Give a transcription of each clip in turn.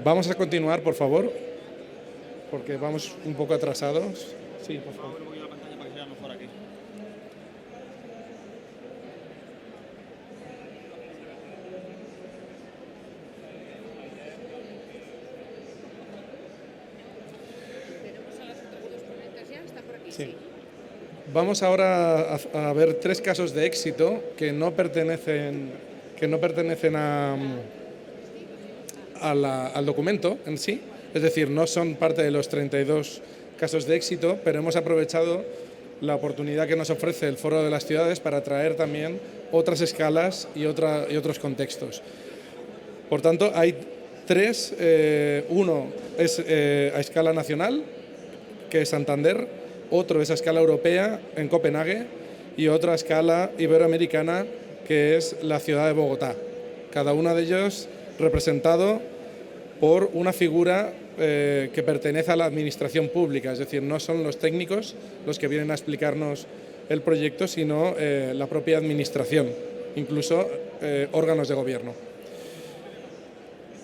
Vamos a continuar, por favor, porque vamos un poco atrasados. Sí, por favor. Sí. Vamos ahora a ver 3 casos de éxito que no pertenecen al documento en sí, es decir, no son parte de los 32 casos de éxito, pero hemos aprovechado la oportunidad que nos ofrece el Foro de las Ciudades para traer también otras escalas y otros contextos. Por tanto, hay 3, uno es a escala nacional, que es Santander, otro es a escala europea en Copenhague y otra a escala iberoamericana, que es la ciudad de Bogotá. Cada uno de ellos representado por una figura que pertenece a la administración pública, es decir, no son los técnicos los que vienen a explicarnos el proyecto, sino la propia administración, incluso órganos de gobierno.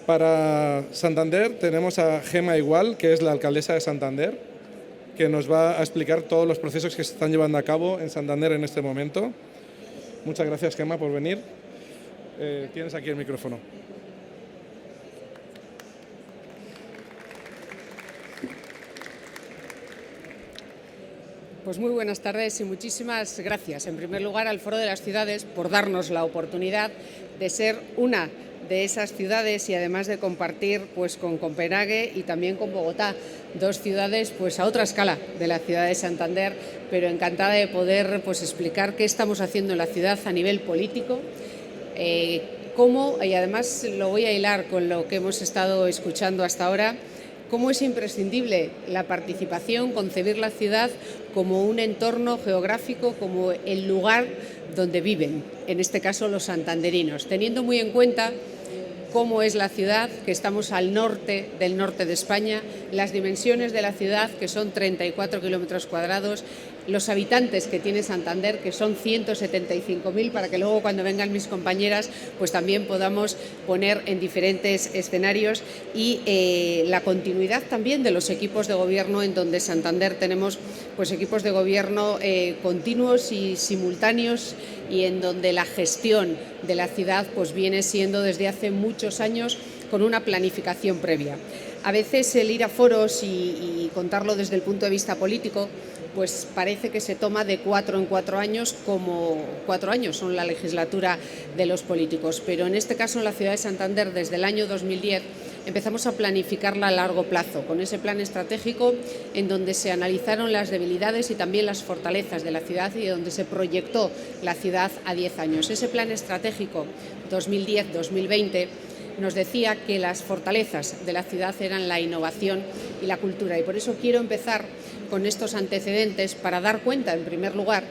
Para Santander tenemos a Gemma Igual, que es la alcaldesa de Santander, que nos va a explicar todos los procesos que se están llevando a cabo en Santander en este momento. Muchas gracias, Gemma, por venir. Tienes aquí el micrófono. Pues muy buenas tardes y muchísimas gracias, en primer lugar, al Foro de las Ciudades por darnos la oportunidad de ser una de esas ciudades y además de compartir pues con Copenhague y también con Bogotá, 2 ciudades pues a otra escala de la ciudad de Santander, pero encantada de poder pues explicar qué estamos haciendo en la ciudad a nivel político, cómo, y además lo voy a hilar con lo que hemos estado escuchando hasta ahora, cómo es imprescindible la participación, concebir la ciudad como un entorno geográfico, como el lugar donde viven, en este caso los santanderinos, teniendo muy en cuenta cómo es la ciudad, que estamos al norte del norte de España, las dimensiones de la ciudad, que son 34 kilómetros cuadrados, los habitantes que tiene Santander, que son 175.000, para que luego cuando vengan mis compañeras pues también podamos poner en diferentes escenarios, y la continuidad también de los equipos de gobierno, en donde Santander tenemos pues equipos de gobierno continuos y simultáneos, y en donde la gestión de la ciudad pues viene siendo desde hace muchos años con una planificación previa. A veces el ir a foros y contarlo desde el punto de vista político pues parece que se toma de 4 en 4 años, como 4 años son la legislatura de los políticos, pero en este caso en la ciudad de Santander desde el año 2010 empezamos a planificarla a largo plazo, con ese plan estratégico en donde se analizaron las debilidades y también las fortalezas de la ciudad y donde se proyectó la ciudad a 10 años. Ese plan estratégico 2010-2020 nos decía que las fortalezas de la ciudad eran la innovación y la cultura, y por eso quiero empezar con estos antecedentes para dar cuenta, en primer lugar,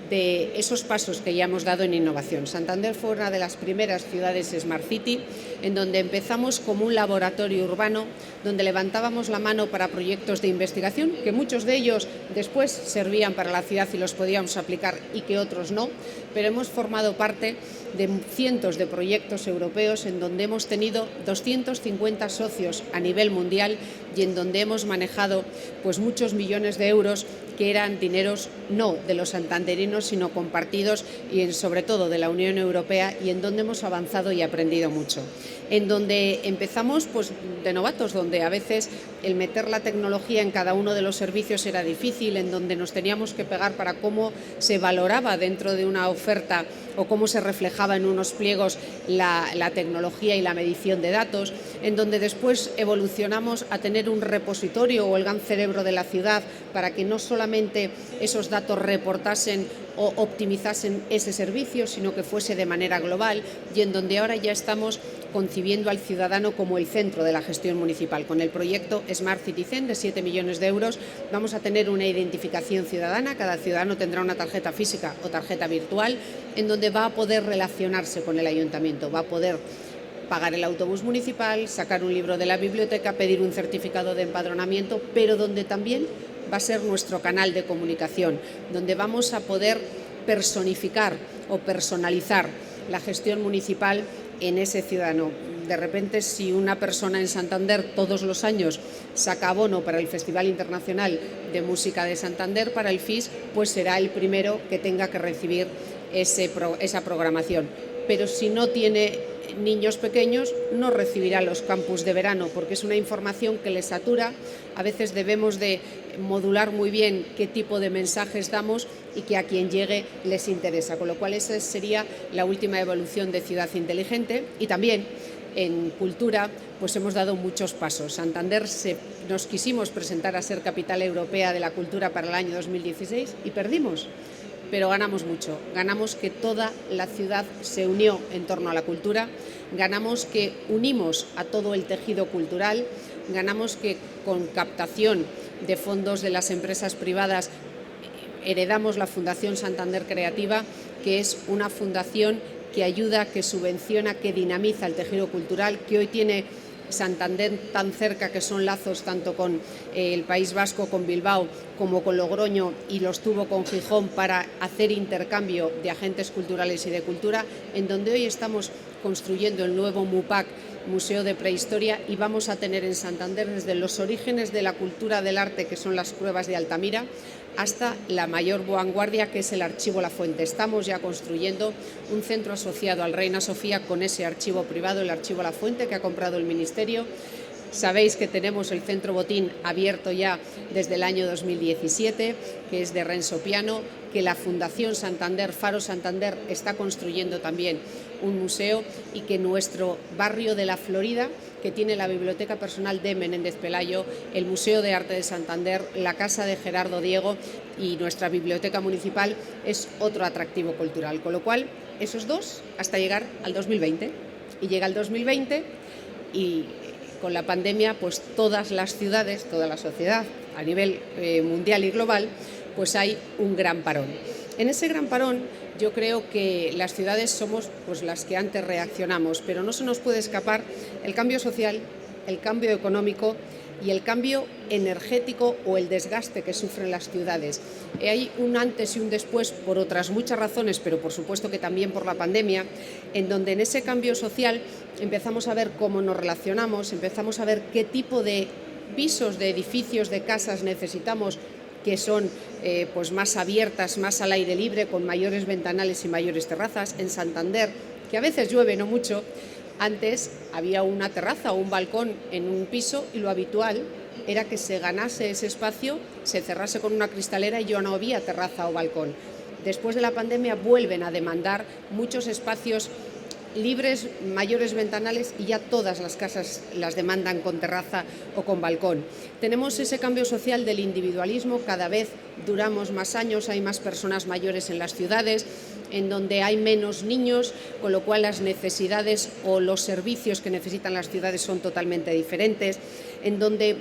de esos pasos que ya hemos dado en innovación. Santander fue una de las primeras ciudades Smart City, en donde empezamos como un laboratorio urbano, donde levantábamos la mano para proyectos de investigación, que muchos de ellos después servían para la ciudad y los podíamos aplicar y que otros no, pero hemos formado parte de cientos de proyectos europeos en donde hemos tenido 250 socios a nivel mundial y en donde hemos manejado pues muchos millones de euros que eran dineros no de los santanderinos, sino compartidos y sobre todo de la Unión Europea, y en donde hemos avanzado y aprendido mucho. En donde empezamos pues de novatos, donde a veces el meter la tecnología en cada uno de los servicios era difícil, en donde nos teníamos que pegar para cómo se valoraba dentro de una oferta o cómo se reflejaba en unos pliegos la tecnología y la medición de datos, en donde después evolucionamos a tener un repositorio o el gran cerebro de la ciudad para que no solamente esos datos reportasen o optimizasen ese servicio, sino que fuese de manera global, y en donde ahora ya estamos concibiendo al ciudadano como el centro de la gestión municipal. Con el proyecto Smart Citizen de 7 millones de euros vamos a tener una identificación ciudadana, cada ciudadano tendrá una tarjeta física o tarjeta virtual, en donde va a poder relacionarse con el ayuntamiento, va a poder pagar el autobús municipal, sacar un libro de la biblioteca, pedir un certificado de empadronamiento, pero donde también va a ser nuestro canal de comunicación, donde vamos a poder personificar o personalizar la gestión municipal en ese ciudadano. de repente, si una persona en Santander todos los años saca abono para el Festival Internacional de Música de Santander, para el FIS, pues será el primero que tenga que recibir esa programación. Pero si no tiene niños pequeños, no recibirá los campus de verano, porque es una información que le satura. A veces debemos de modular muy bien qué tipo de mensajes damos y que a quien llegue les interesa, con lo cual esa sería la última evolución de Ciudad Inteligente. Y también en cultura pues hemos dado muchos pasos. Santander nos quisimos presentar a ser capital europea de la cultura para el año 2016 y perdimos, pero ganamos mucho. Ganamos que toda la ciudad se unió en torno a la cultura, ganamos que unimos a todo el tejido cultural, ganamos que con captación de fondos de las empresas privadas heredamos la Fundación Santander Creativa, que es una fundación que ayuda, que subvenciona, que dinamiza el tejido cultural, que hoy tiene Santander tan cerca, que son lazos tanto con el País Vasco, con Bilbao, como con Logroño, y los tuvo con Gijón para hacer intercambio de agentes culturales y de cultura, en donde hoy estamos construyendo el nuevo MUPAC, Museo de Prehistoria, y vamos a tener en Santander desde los orígenes de la cultura del arte, que son las cuevas de Altamira, hasta la mayor vanguardia, que es el Archivo La Fuente. Estamos ya construyendo un centro asociado al Reina Sofía con ese archivo privado, el Archivo La Fuente, que ha comprado el Ministerio. Sabéis que tenemos el Centro Botín abierto ya desde el año 2017, que es de Renzo Piano, que la Fundación Santander, Faro Santander, está construyendo también un museo, y que nuestro barrio de la Florida, que tiene la biblioteca personal de Menéndez Pelayo, el Museo de Arte de Santander, la Casa de Gerardo Diego y nuestra biblioteca municipal, es otro atractivo cultural. Con lo cual, esos dos hasta llegar al 2020. Y llega el 2020 y con la pandemia, pues todas las ciudades, toda la sociedad a nivel mundial y global, pues hay un gran parón. En ese gran parón yo creo que las ciudades somos pues las que antes reaccionamos, pero no se nos puede escapar el cambio social, el cambio económico y el cambio energético o el desgaste que sufren las ciudades. Hay un antes y un después por otras muchas razones, pero por supuesto que también por la pandemia, en donde en ese cambio social empezamos a ver cómo nos relacionamos, empezamos a ver qué tipo de pisos, de edificios, de casas necesitamos, que son pues más abiertas, más al aire libre, con mayores ventanales y mayores terrazas. En Santander, que a veces llueve, no mucho, antes había una terraza o un balcón en un piso y lo habitual era que se ganase ese espacio, se cerrase con una cristalera y ya no había terraza o balcón. Después de la pandemia vuelven a demandar muchos espacios libres, mayores ventanales, y ya todas las casas las demandan con terraza o con balcón. Tenemos ese cambio social del individualismo, cada vez duramos más años, hay más personas mayores en las ciudades, en donde hay menos niños, con lo cual las necesidades o los servicios que necesitan las ciudades son totalmente diferentes, en donde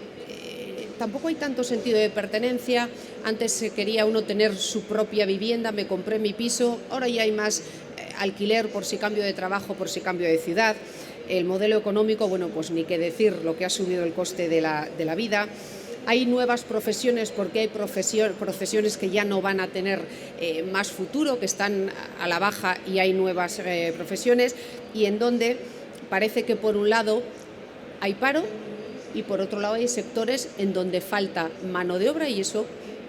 tampoco hay tanto sentido de pertenencia. Antes quería uno tener su propia vivienda, me compré mi piso, ahora ya hay más alquiler por si cambio de trabajo, por si cambio de ciudad. El modelo económico, bueno, pues ni qué decir, lo que ha subido el coste de la vida. Hay nuevas profesiones, porque hay profesiones que ya no van a tener más futuro, que están a la baja, y hay nuevas profesiones, y en donde parece que por un lado hay paro y por otro lado hay sectores en donde falta mano de obra, y eso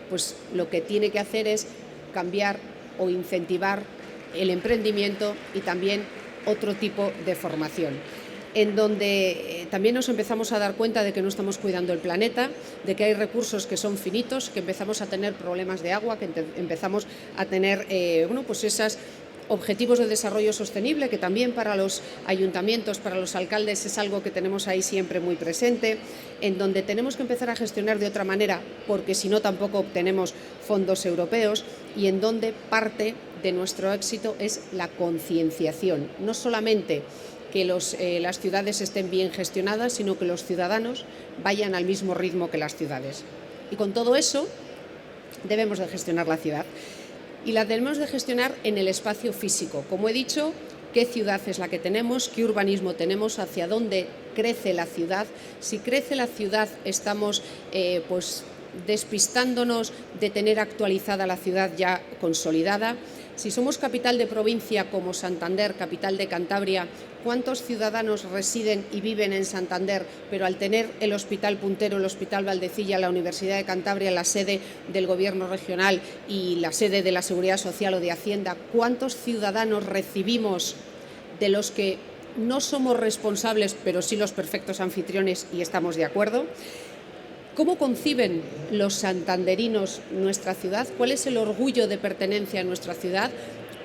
pues lo que tiene que hacer es cambiar o incentivar el emprendimiento y también otro tipo de formación, en donde también nos empezamos a dar cuenta de que no estamos cuidando el planeta, de que hay recursos que son finitos, que empezamos a tener problemas de agua, que empezamos a tener pues esos objetivos de desarrollo sostenible, que también para los ayuntamientos, para los alcaldes, es algo que tenemos ahí siempre muy presente, en donde tenemos que empezar a gestionar de otra manera, porque si no tampoco obtenemos fondos europeos, y en donde parte de nuestro éxito es la concienciación, no solamente que las ciudades estén bien gestionadas, sino que los ciudadanos vayan al mismo ritmo que las ciudades. Y con todo eso debemos de gestionar la ciudad. Y la debemos de gestionar en el espacio físico. Como he dicho, qué ciudad es la que tenemos, qué urbanismo tenemos, hacia dónde crece la ciudad. Si crece la ciudad, estamos pues despistándonos de tener actualizada la ciudad ya consolidada. Si somos capital de provincia como Santander, capital de Cantabria, ¿cuántos ciudadanos residen y viven en Santander, pero al tener el hospital puntero, el Hospital Valdecilla, la Universidad de Cantabria, la sede del Gobierno regional y la sede de la Seguridad Social o de Hacienda, cuántos ciudadanos recibimos de los que no somos responsables, pero sí los perfectos anfitriones y estamos de acuerdo? ¿Cómo conciben los santanderinos nuestra ciudad? ¿Cuál es el orgullo de pertenencia a nuestra ciudad?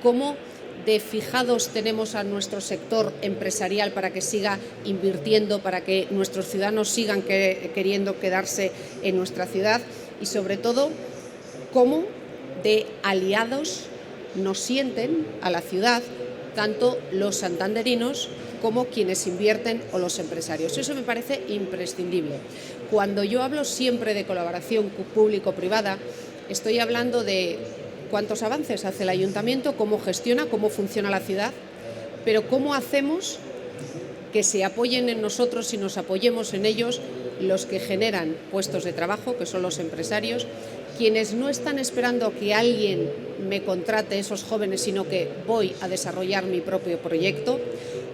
¿Cómo de fijados tenemos a nuestro sector empresarial para que siga invirtiendo, para que nuestros ciudadanos sigan queriendo quedarse en nuestra ciudad? Y sobre todo, ¿cómo de aliados nos sienten a la ciudad tanto los santanderinos como quienes invierten o los empresarios? Eso me parece imprescindible. Cuando yo hablo siempre de colaboración público-privada, estoy hablando de cuántos avances hace el ayuntamiento, cómo gestiona, cómo funciona la ciudad, pero cómo hacemos que se apoyen en nosotros y nos apoyemos en ellos los que generan puestos de trabajo, que son los empresarios, quienes no están esperando que alguien me contrate, esos jóvenes, sino que voy a desarrollar mi propio proyecto,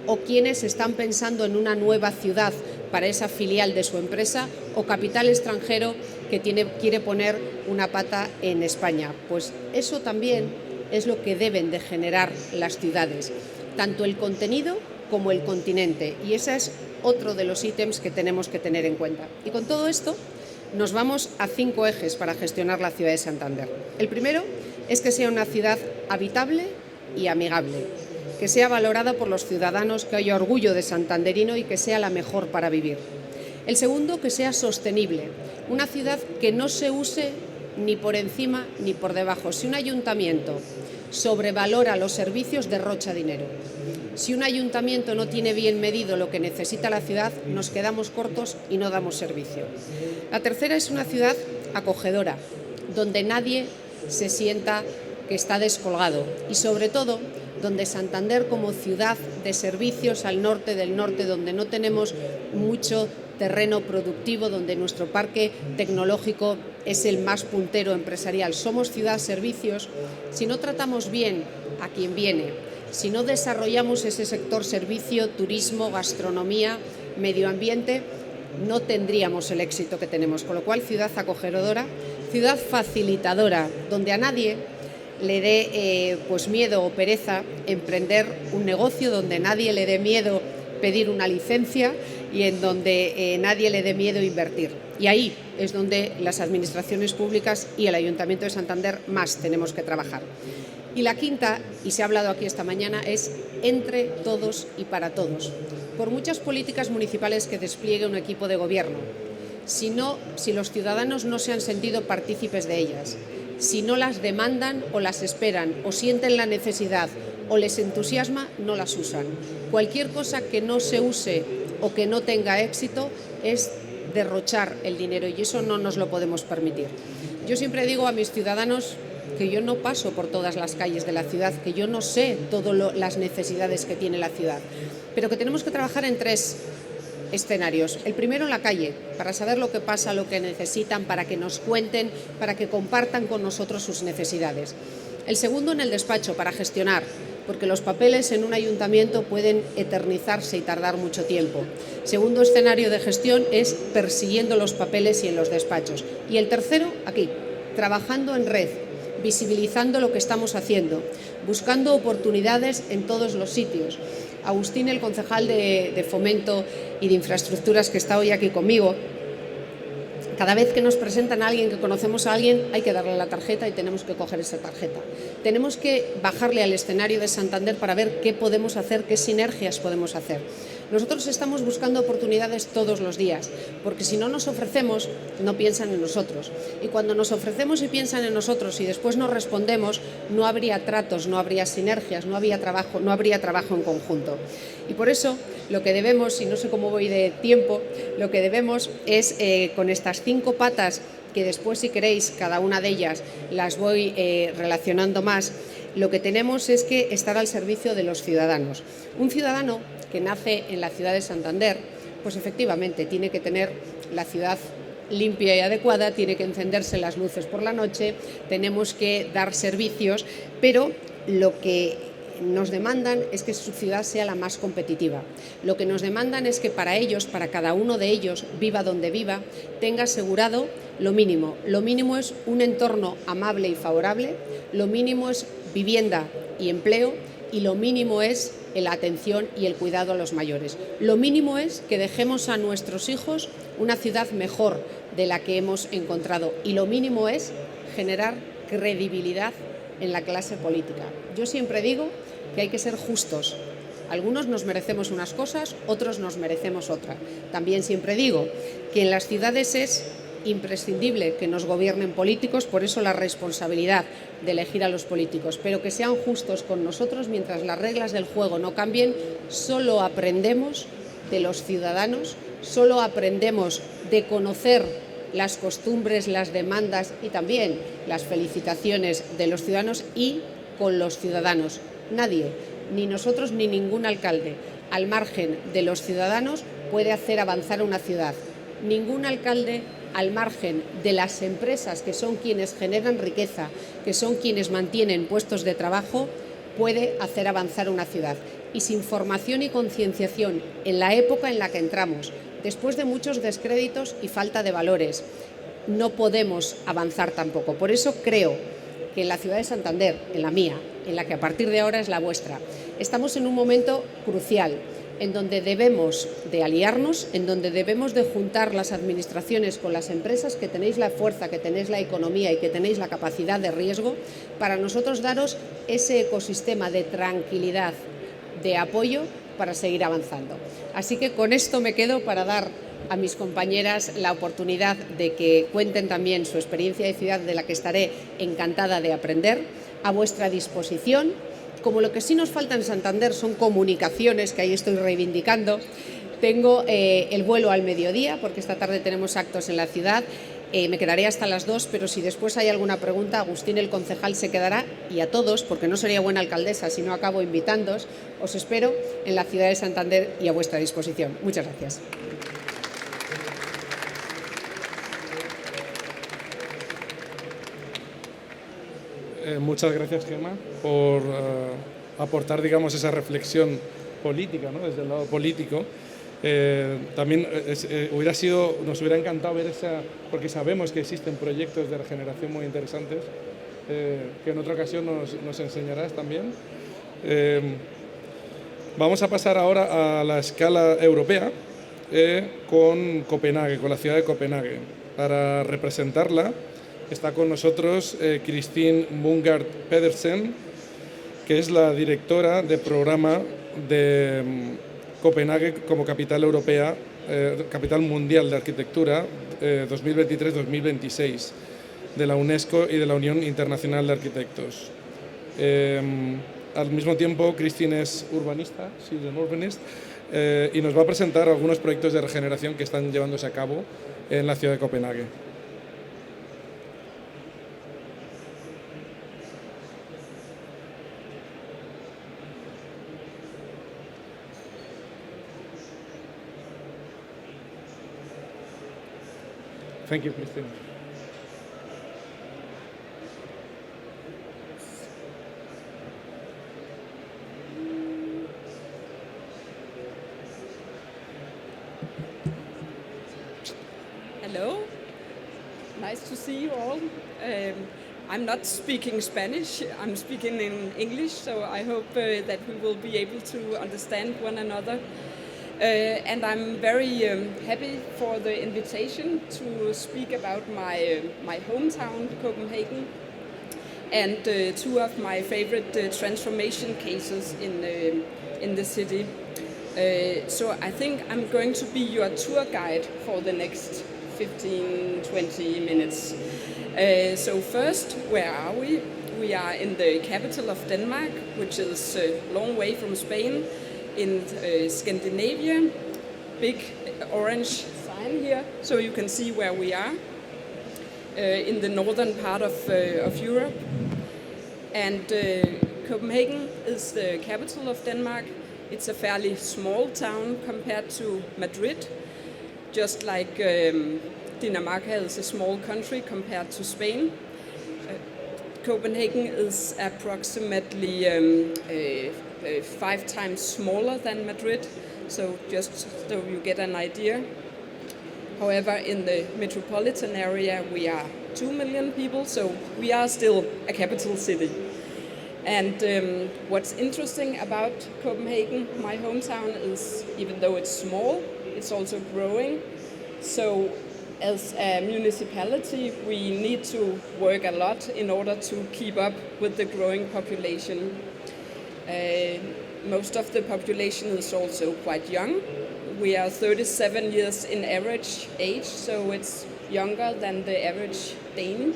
o quienes están pensando en una nueva ciudad para esa filial de su empresa, o capital extranjero que quiere poner una pata en España. Pues eso también es lo que deben de generar las ciudades, tanto el contenido como el continente, y ese es otro de los ítems que tenemos que tener en cuenta. Y con todo esto nos vamos a 5 ejes para gestionar la ciudad de Santander. El primero es que sea una ciudad habitable y amigable, que sea valorada por los ciudadanos, que haya orgullo de santanderino y que sea la mejor para vivir. El segundo, que sea sostenible, una ciudad que no se use ni por encima ni por debajo. Si un ayuntamiento sobrevalora los servicios, derrocha dinero. Si un ayuntamiento no tiene bien medido lo que necesita la ciudad, nos quedamos cortos y no damos servicio. La tercera es una ciudad acogedora, donde nadie se sienta que está descolgado y, sobre todo, donde Santander, como ciudad de servicios al norte del norte, donde no tenemos mucho terreno productivo, donde nuestro parque tecnológico es el más puntero empresarial, somos ciudad servicios. Si no tratamos bien a quien viene, si no desarrollamos ese sector servicio, turismo, gastronomía, medio ambiente, no tendríamos el éxito que tenemos. Con lo cual, ciudad acogedora, ciudad facilitadora, donde a nadie le dé miedo o pereza emprender un negocio, donde nadie le dé miedo pedir una licencia y en donde nadie le dé miedo invertir. Y ahí es donde las administraciones públicas y el Ayuntamiento de Santander más tenemos que trabajar. Y la quinta, y se ha hablado aquí esta mañana, es entre todos y para todos. Por muchas políticas municipales que despliegue un equipo de gobierno, si los ciudadanos no se han sentido partícipes de ellas, si no las demandan o las esperan o sienten la necesidad o les entusiasma, no las usan. Cualquier cosa que no se use o que no tenga éxito es derrochar el dinero y eso no nos lo podemos permitir. Yo siempre digo a mis ciudadanos que yo no paso por todas las calles de la ciudad, que yo no sé todas las necesidades que tiene la ciudad, pero que tenemos que trabajar en 3 escenarios. El primero, en la calle, para saber lo que pasa, lo que necesitan, para que nos cuenten, para que compartan con nosotros sus necesidades. El segundo, en el despacho, para gestionar, porque los papeles en un ayuntamiento pueden eternizarse y tardar mucho tiempo. Segundo escenario de gestión es persiguiendo los papeles y en los despachos. Y el tercero, aquí, trabajando en red, visibilizando lo que estamos haciendo, buscando oportunidades en todos los sitios. Agustín, el concejal de Fomento y de Infraestructuras, que está hoy aquí conmigo, cada vez que nos presentan a alguien, que conocemos a alguien, hay que darle la tarjeta y tenemos que coger esa tarjeta. Tenemos que bajarle al escenario de Santander para ver qué podemos hacer, qué sinergias podemos hacer. Nosotros estamos buscando oportunidades todos los días, porque si no nos ofrecemos, no piensan en nosotros. Y cuando nos ofrecemos y piensan en nosotros y después no respondemos, no habría tratos, no habría sinergias, no habría trabajo en conjunto. Y por eso lo que debemos, y no sé cómo voy de tiempo, lo que debemos es con estas 5 patas, que después, si queréis, cada una de ellas las voy relacionando más, lo que tenemos es que estar al servicio de los ciudadanos. Un ciudadano que nace en la ciudad de Santander, pues efectivamente tiene que tener la ciudad limpia y adecuada, tiene que encenderse las luces por la noche, tenemos que dar servicios, pero lo que nos demandan es que su ciudad sea la más competitiva. Lo que nos demandan es que para ellos, para cada uno de ellos, viva donde viva, tenga asegurado lo mínimo. Lo mínimo es un entorno amable y favorable, lo mínimo es vivienda y empleo, y lo mínimo es la atención y el cuidado a los mayores. Lo mínimo es que dejemos a nuestros hijos una ciudad mejor de la que hemos encontrado, y lo mínimo es generar credibilidad en la clase política. Yo siempre digo que hay que ser justos. Algunos nos merecemos unas cosas, otros nos merecemos otra. También siempre digo que en las ciudades es imprescindible que nos gobiernen políticos, por eso la responsabilidad de elegir a los políticos, pero que sean justos con nosotros mientras las reglas del juego no cambien. Solo aprendemos de los ciudadanos, solo aprendemos de conocer las costumbres, las demandas y también las felicitaciones de los ciudadanos y con los ciudadanos. Nadie, ni nosotros ni ningún alcalde, al margen de los ciudadanos, puede hacer avanzar una ciudad. Ningún alcalde, al margen de las empresas que son quienes generan riqueza, que son quienes mantienen puestos de trabajo, puede hacer avanzar una ciudad. Y sin formación y concienciación en la época en la que entramos, después de muchos descréditos y falta de valores, no podemos avanzar tampoco. Por eso creo que en la ciudad de Santander, en la mía, en la que a partir de ahora es la vuestra, estamos en un momento crucial en donde debemos de aliarnos, en donde debemos de juntar las administraciones con las empresas, que tenéis la fuerza, que tenéis la economía y que tenéis la capacidad de riesgo, para nosotros daros ese ecosistema de tranquilidad, de apoyo para seguir avanzando. Así que con esto me quedo para dar a mis compañeras la oportunidad de que cuenten también su experiencia de ciudad, de la que estaré encantada de aprender, a vuestra disposición. Como lo que sí nos falta en Santander son comunicaciones, que ahí estoy reivindicando. Tengo el vuelo al mediodía, porque esta tarde tenemos actos en la ciudad. Me quedaré hasta las 2, pero si después hay alguna pregunta, Agustín, el concejal, se quedará, y a todos, porque no sería buena alcaldesa si no acabo invitándoos, os espero en la ciudad de Santander y a vuestra disposición. Muchas gracias. Muchas gracias, Gemma, por aportar, digamos, esa reflexión política, ¿no? Desde el lado político. También nos hubiera encantado ver porque sabemos que existen proyectos de regeneración muy interesantes, que en otra ocasión nos enseñarás también. Vamos a pasar ahora a la escala europea con Copenhague, con la ciudad de Copenhague. Para representarla está con nosotros Christine Mungard Pedersen, que es la directora de programa de Copenhague como capital europea, capital mundial de arquitectura 2023-2026 de la UNESCO y de la Unión Internacional de Arquitectos. Al mismo tiempo, Christine es urbanista, she's an urbanist, y nos va a presentar algunos proyectos de regeneración que están llevándose a cabo en la ciudad de Copenhague. Thank you, Christine. Hello, nice to see you all. I'm not speaking Spanish, I'm speaking in English, so I hope that we will be able to understand one another. And I'm very happy for the invitation to speak about my hometown, Copenhagen, and two of my favorite transformation cases in the city. So I think I'm going to be your tour guide for the next 15-20 minutes. So first, where are we? We are in the capital of Denmark, which is a long way from Spain, in Scandinavia. Big orange sign here, so you can see where we are, in the northern part of Europe. And Copenhagen is the capital of Denmark. It's a fairly small town compared to Madrid, just like Dinamarca is a small country compared to Spain. Copenhagen is approximately 5 times smaller than Madrid, so just so you get an idea. However, in the metropolitan area, we are 2 million people, so we are still a capital city. And what's interesting about Copenhagen, my hometown, is even though it's small, it's also growing. So as a municipality, we need to work a lot in order to keep up with the growing population. Most of the population is also quite young. We are 37 years in average age, so it's younger than the average Dane.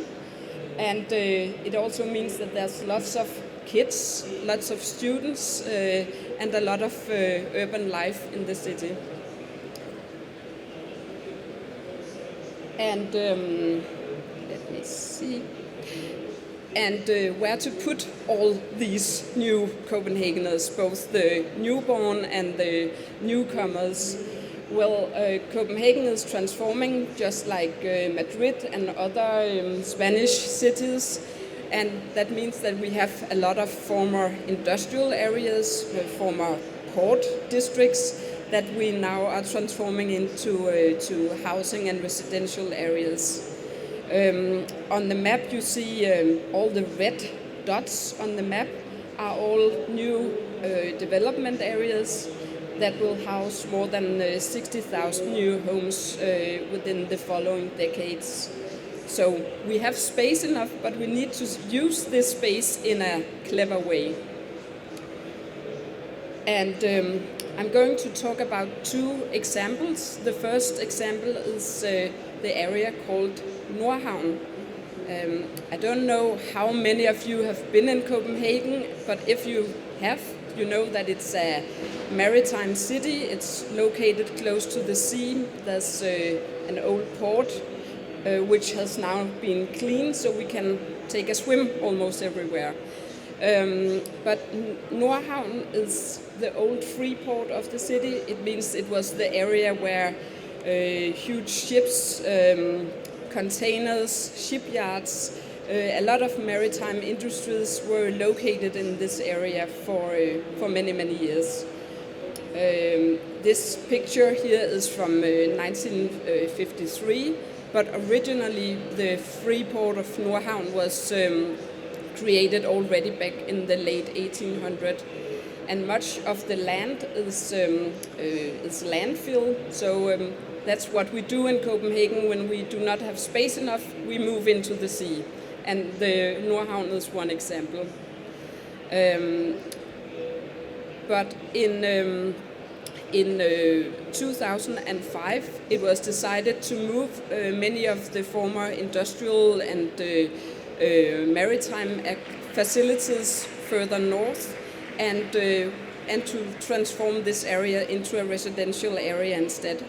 And it also means that there's lots of kids, lots of students, and a lot of urban life in the city. And let me see. And where to put all these new Copenhageners, both the newborn and the newcomers. Well, Copenhagen is transforming just like Madrid and other Spanish cities, and that means that we have a lot of former industrial areas, former port districts that we now are transforming into to housing and residential areas. On the map you see all the red dots on the map are all new development areas that will house more than 60,000 new homes within the following decades. So we have space enough, but we need to use this space in a clever way. And I'm going to talk about 2 examples. The first example is the area called Nordhavn. I don't know how many of you have been in Copenhagen, but if you have, you know that it's a maritime city. It's located close to the sea. There's an old port which has now been cleaned, so we can take a swim almost everywhere. But Nordhavn is the old free port of the city. It means it was the area where huge ships, containers, shipyards, a lot of maritime industries were located in this area for many, many years. This picture here is from 1953, but originally the free port of Nordhavn was created already back in the late 1800s. And much of the land is landfill, so that's what we do in Copenhagen when we do not have space enough. We move into the sea, and the Nordhavn is one example. But in 2005, it was decided to move many of the former industrial and maritime facilities further north, and to transform this area into a residential area instead.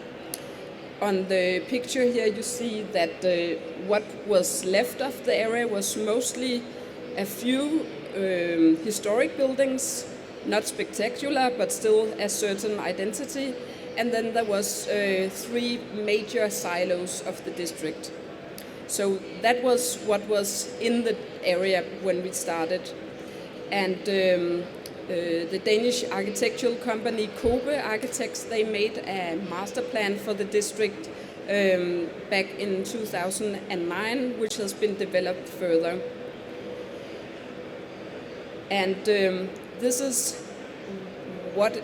On the picture here you see that what was left of the area was mostly a few historic buildings, not spectacular but still a certain identity, and then there was 3 major silos of the district. So that was what was in the area when we started. And the Danish architectural company Kobe Architects, they made a master plan for the district back in 2009, which has been developed further. And this is what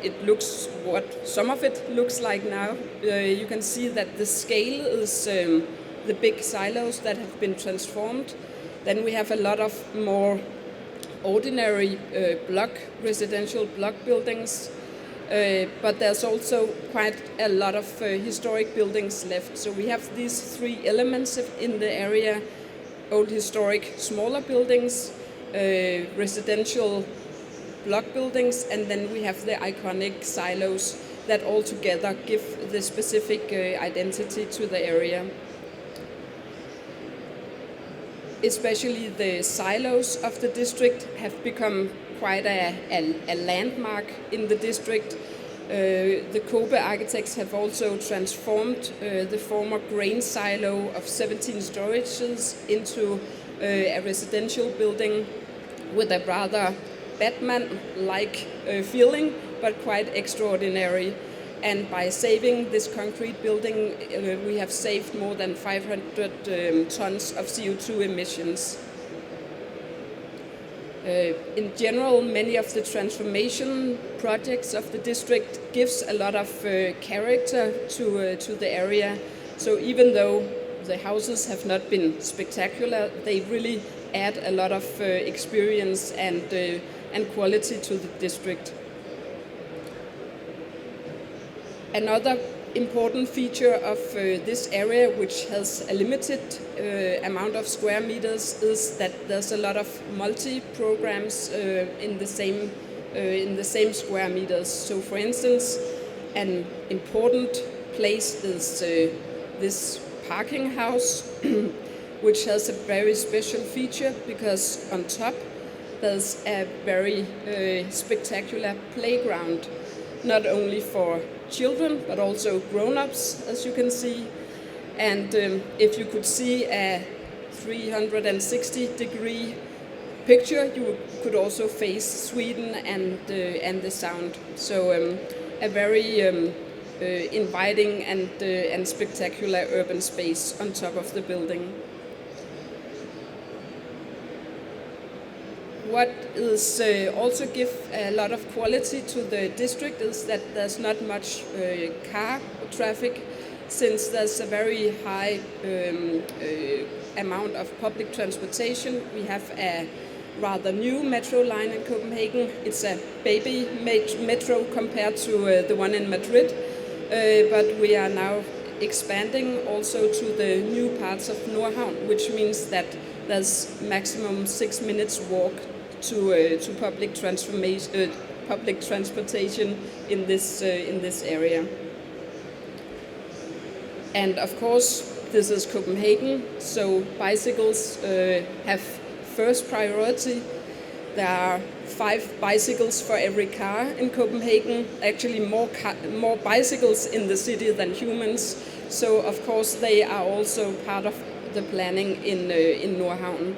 some of it looks like now. You can see that the scale is the big silos that have been transformed. Then we have a lot of more ordinary residential block buildings, but there's also quite a lot of historic buildings left. So we have these 3 elements in the area: old historic smaller buildings, residential block buildings, and then we have the iconic silos that all together give the specific identity to the area. Especially the silos of the district have become quite a landmark in the district. The Kobe Architects have also transformed the former grain silo of 17 storages into a residential building with a rather Batman-like feeling, but quite extraordinary. And by saving this concrete building, we have saved more than 500 tons of CO2 emissions. In general, many of the transformation projects of the district gives a lot of character to the area. So even though the houses have not been spectacular, they really add a lot of experience and quality to the district. Another important feature of this area, which has a limited amount of square meters, is that there's a lot of multi-programs in the same square meters. So, for instance, an important place is this parking house, which has a very special feature because on top there's a very spectacular playground, not only for children but also grown-ups, as you can see. And if you could see a 360-degree picture, you could also face Sweden and the sound. So a very inviting and spectacular urban space on top of the building. What is also give a lot of quality to the district is that there's not much car traffic, since there's a very high amount of public transportation. We have a rather new metro line in Copenhagen. It's a baby metro compared to the one in Madrid, but we are now expanding also to the new parts of Nordhavn, which means that there's maximum 6 minutes walk to public transportation in this area. And of course, this is Copenhagen, so bicycles have first priority. There are 5 bicycles for every car in Copenhagen, actually more bicycles in the city than humans. So of course they are also part of the planning in Nordhavn.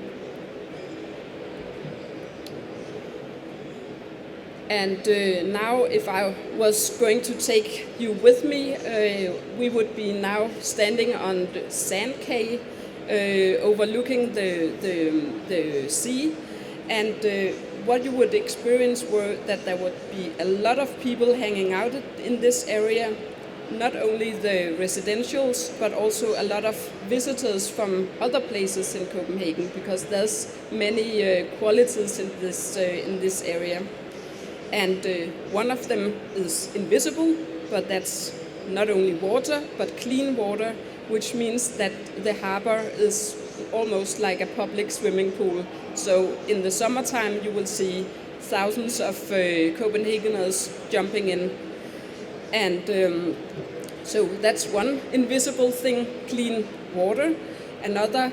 And now, if I was going to take you with me, we would be now standing on the sand quay, overlooking the sea. And what you would experience were that there would be a lot of people hanging out in this area, not only the residentials, but also a lot of visitors from other places in Copenhagen, because there's many qualities in this area. And one of them is invisible, but that's not only water, but clean water, which means that the harbor is almost like a public swimming pool. So in the summertime, you will see thousands of Copenhageners jumping in. And so that's one invisible thing, clean water. Another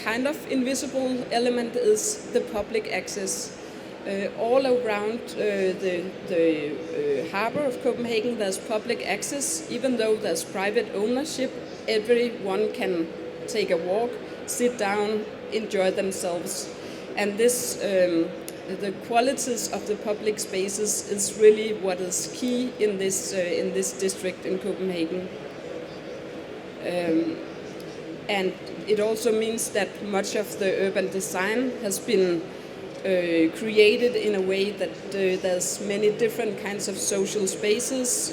kind of invisible element is the public access. All around the harbor of Copenhagen, there's public access. Even though there's private ownership, everyone can take a walk, sit down, enjoy themselves. And this, the qualities of the public spaces is really what is key in this district in Copenhagen. And it also means that much of the urban design has been created in a way that there's many different kinds of social spaces,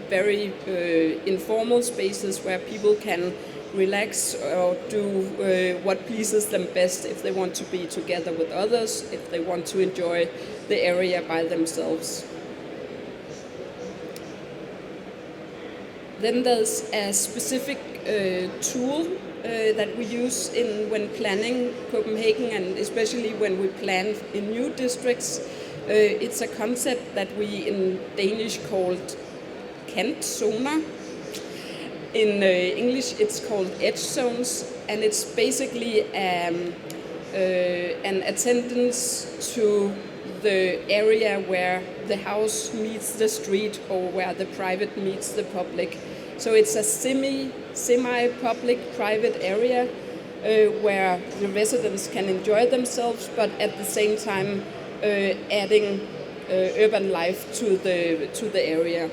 very informal spaces where people can relax or do what pleases them best, if they want to be together with others, if they want to enjoy the area by themselves. Then there's a specific tool that we use when planning Copenhagen, and especially when we plan in new districts. It's a concept that we in Danish called kantzoner. In English it's called edge zones, and it's basically an attendance to the area where the house meets the street or where the private meets the public. So it's a semi-public private area where the residents can enjoy themselves, but at the same time adding urban life to the area.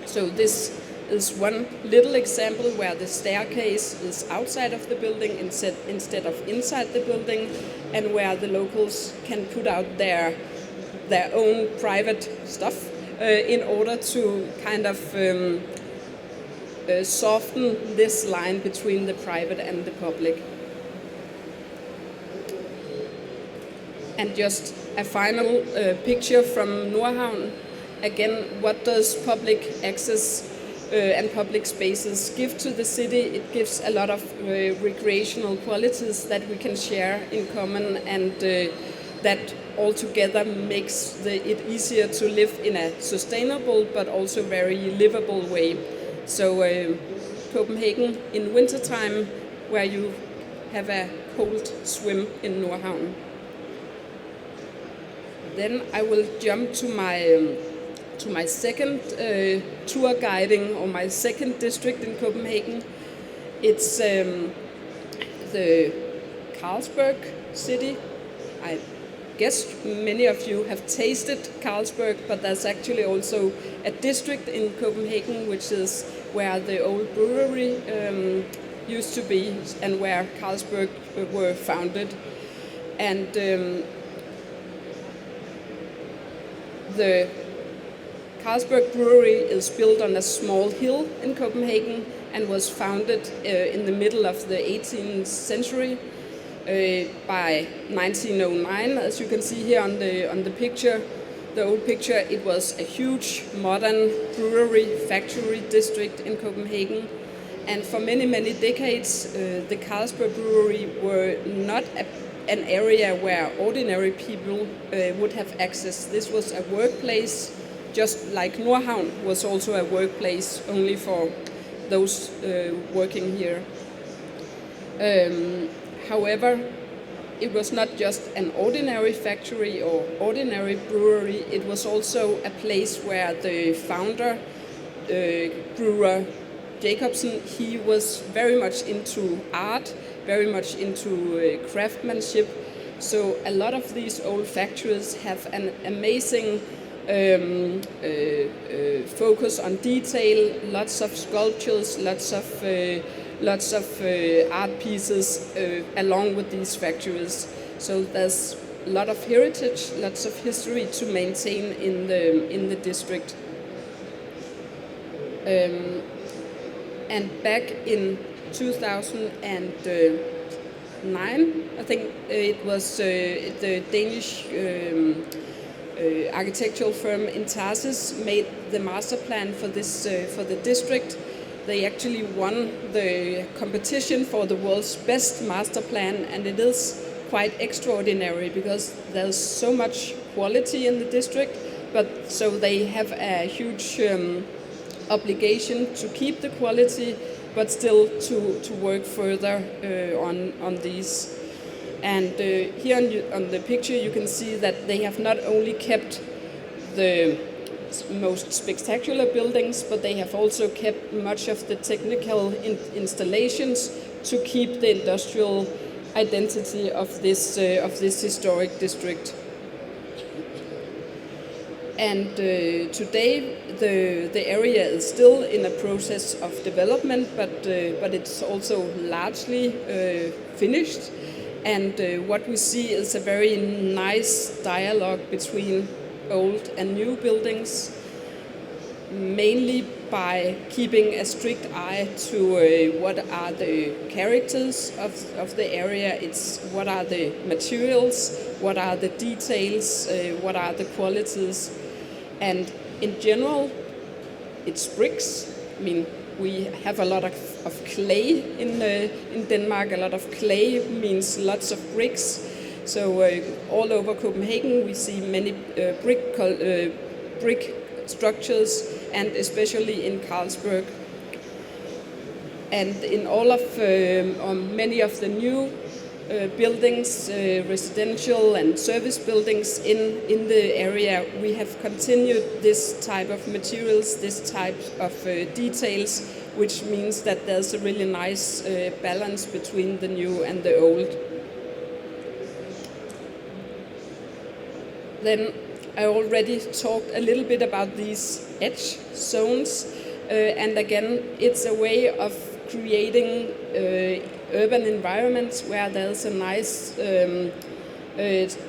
So this is one little example where the staircase is outside of the building instead of inside the building, and where the locals can put out their own private stuff in order to kind of soften this line between the private and the public. And just a final picture from Nordhavn. Again, what does public access and public spaces give to the city? It gives a lot of recreational qualities that we can share in common, and that altogether makes it easier to live in a sustainable but also very livable way. So Copenhagen in wintertime, where you have a cold swim in Nordhavn. Then I will jump to my second tour guiding, or my second district in Copenhagen. It's the Carlsberg city. I guess many of you have tasted Carlsberg, but there's actually also a district in Copenhagen, which is where the old brewery used to be, and where Carlsberg were founded. And the Carlsberg Brewery is built on a small hill in Copenhagen and was founded in the middle of the 18th century by 1909. As you can see here on the picture, the old picture, it was a huge modern brewery factory district in Copenhagen. And for many, many decades, the Carlsberg Brewery were not an area where ordinary people would have access. This was a workplace, just like Nordhavn was also a workplace only for those working here. However, it was not just an ordinary factory or ordinary brewery, it was also a place where the founder, brewer Jacobsen, he was very much into art, very much into craftsmanship. So a lot of these old factories have an amazing focus on detail, lots of sculptures, lots of art pieces along with these factories. So there's a lot of heritage, lots of history to maintain in the district. And back in 2009, I think it was the Danish architectural firm Intarsis made the master plan for this for the district. They actually won the competition for the world's best master plan, and it is quite extraordinary because there's so much quality in the district, but so they have a huge obligation to keep the quality, but still to work further on these. And here on the picture you can see that they have not only kept the most spectacular buildings, but they have also kept much of the technical installations to keep the industrial identity of this historic district. And today the area is still in a process of development, but it's also largely finished. And what we see is a very nice dialogue between old and new buildings, mainly by keeping a strict eye to what are the characters of the area, it's what are the materials, what are the details, what are the qualities. And in general, it's bricks. I mean, we have a lot of clay in Denmark. A lot of clay means lots of bricks. So all over Copenhagen we see many brick structures, and especially in Carlsberg. And in all of many of the new buildings, residential and service buildings in the area, we have continued this type of materials, this type of details, which means that there's a really nice balance between the new and the old. Then I already talked a little bit about these edge zones, and again, it's a way of creating urban environments where there's a nice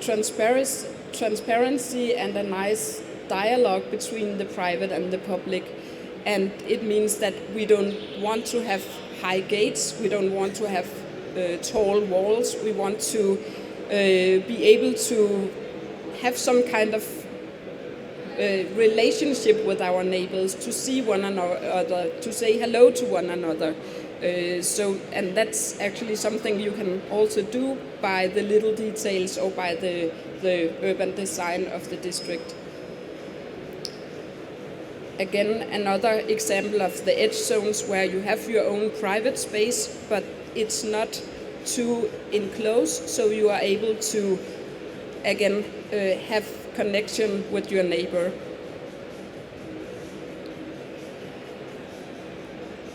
transparency and a nice dialogue between the private and the public. And it means that we don't want to have high gates, we don't want to have tall walls, we want to be able to have some kind of relationship with our neighbors, to see one another, to say hello to one another. And that's actually something you can also do by the little details or by the urban design of the district. Again, another example of the edge zones where you have your own private space, but it's not too enclosed, so you are able to, again, have connection with your neighbor.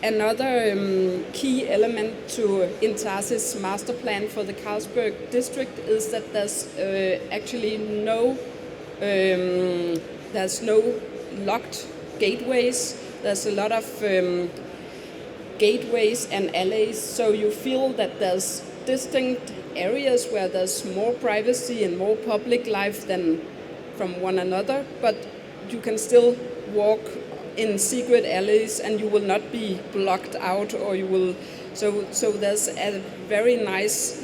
Another key element to INTASI's master plan for the Carlsberg district is that there's actually there's no locked gateways. There's a lot of gateways and alleys, so you feel that there's distinct areas where there's more privacy and more public life than from one another, but you can still walk in secret alleys and you will not be blocked out, or you will. So there's a very nice,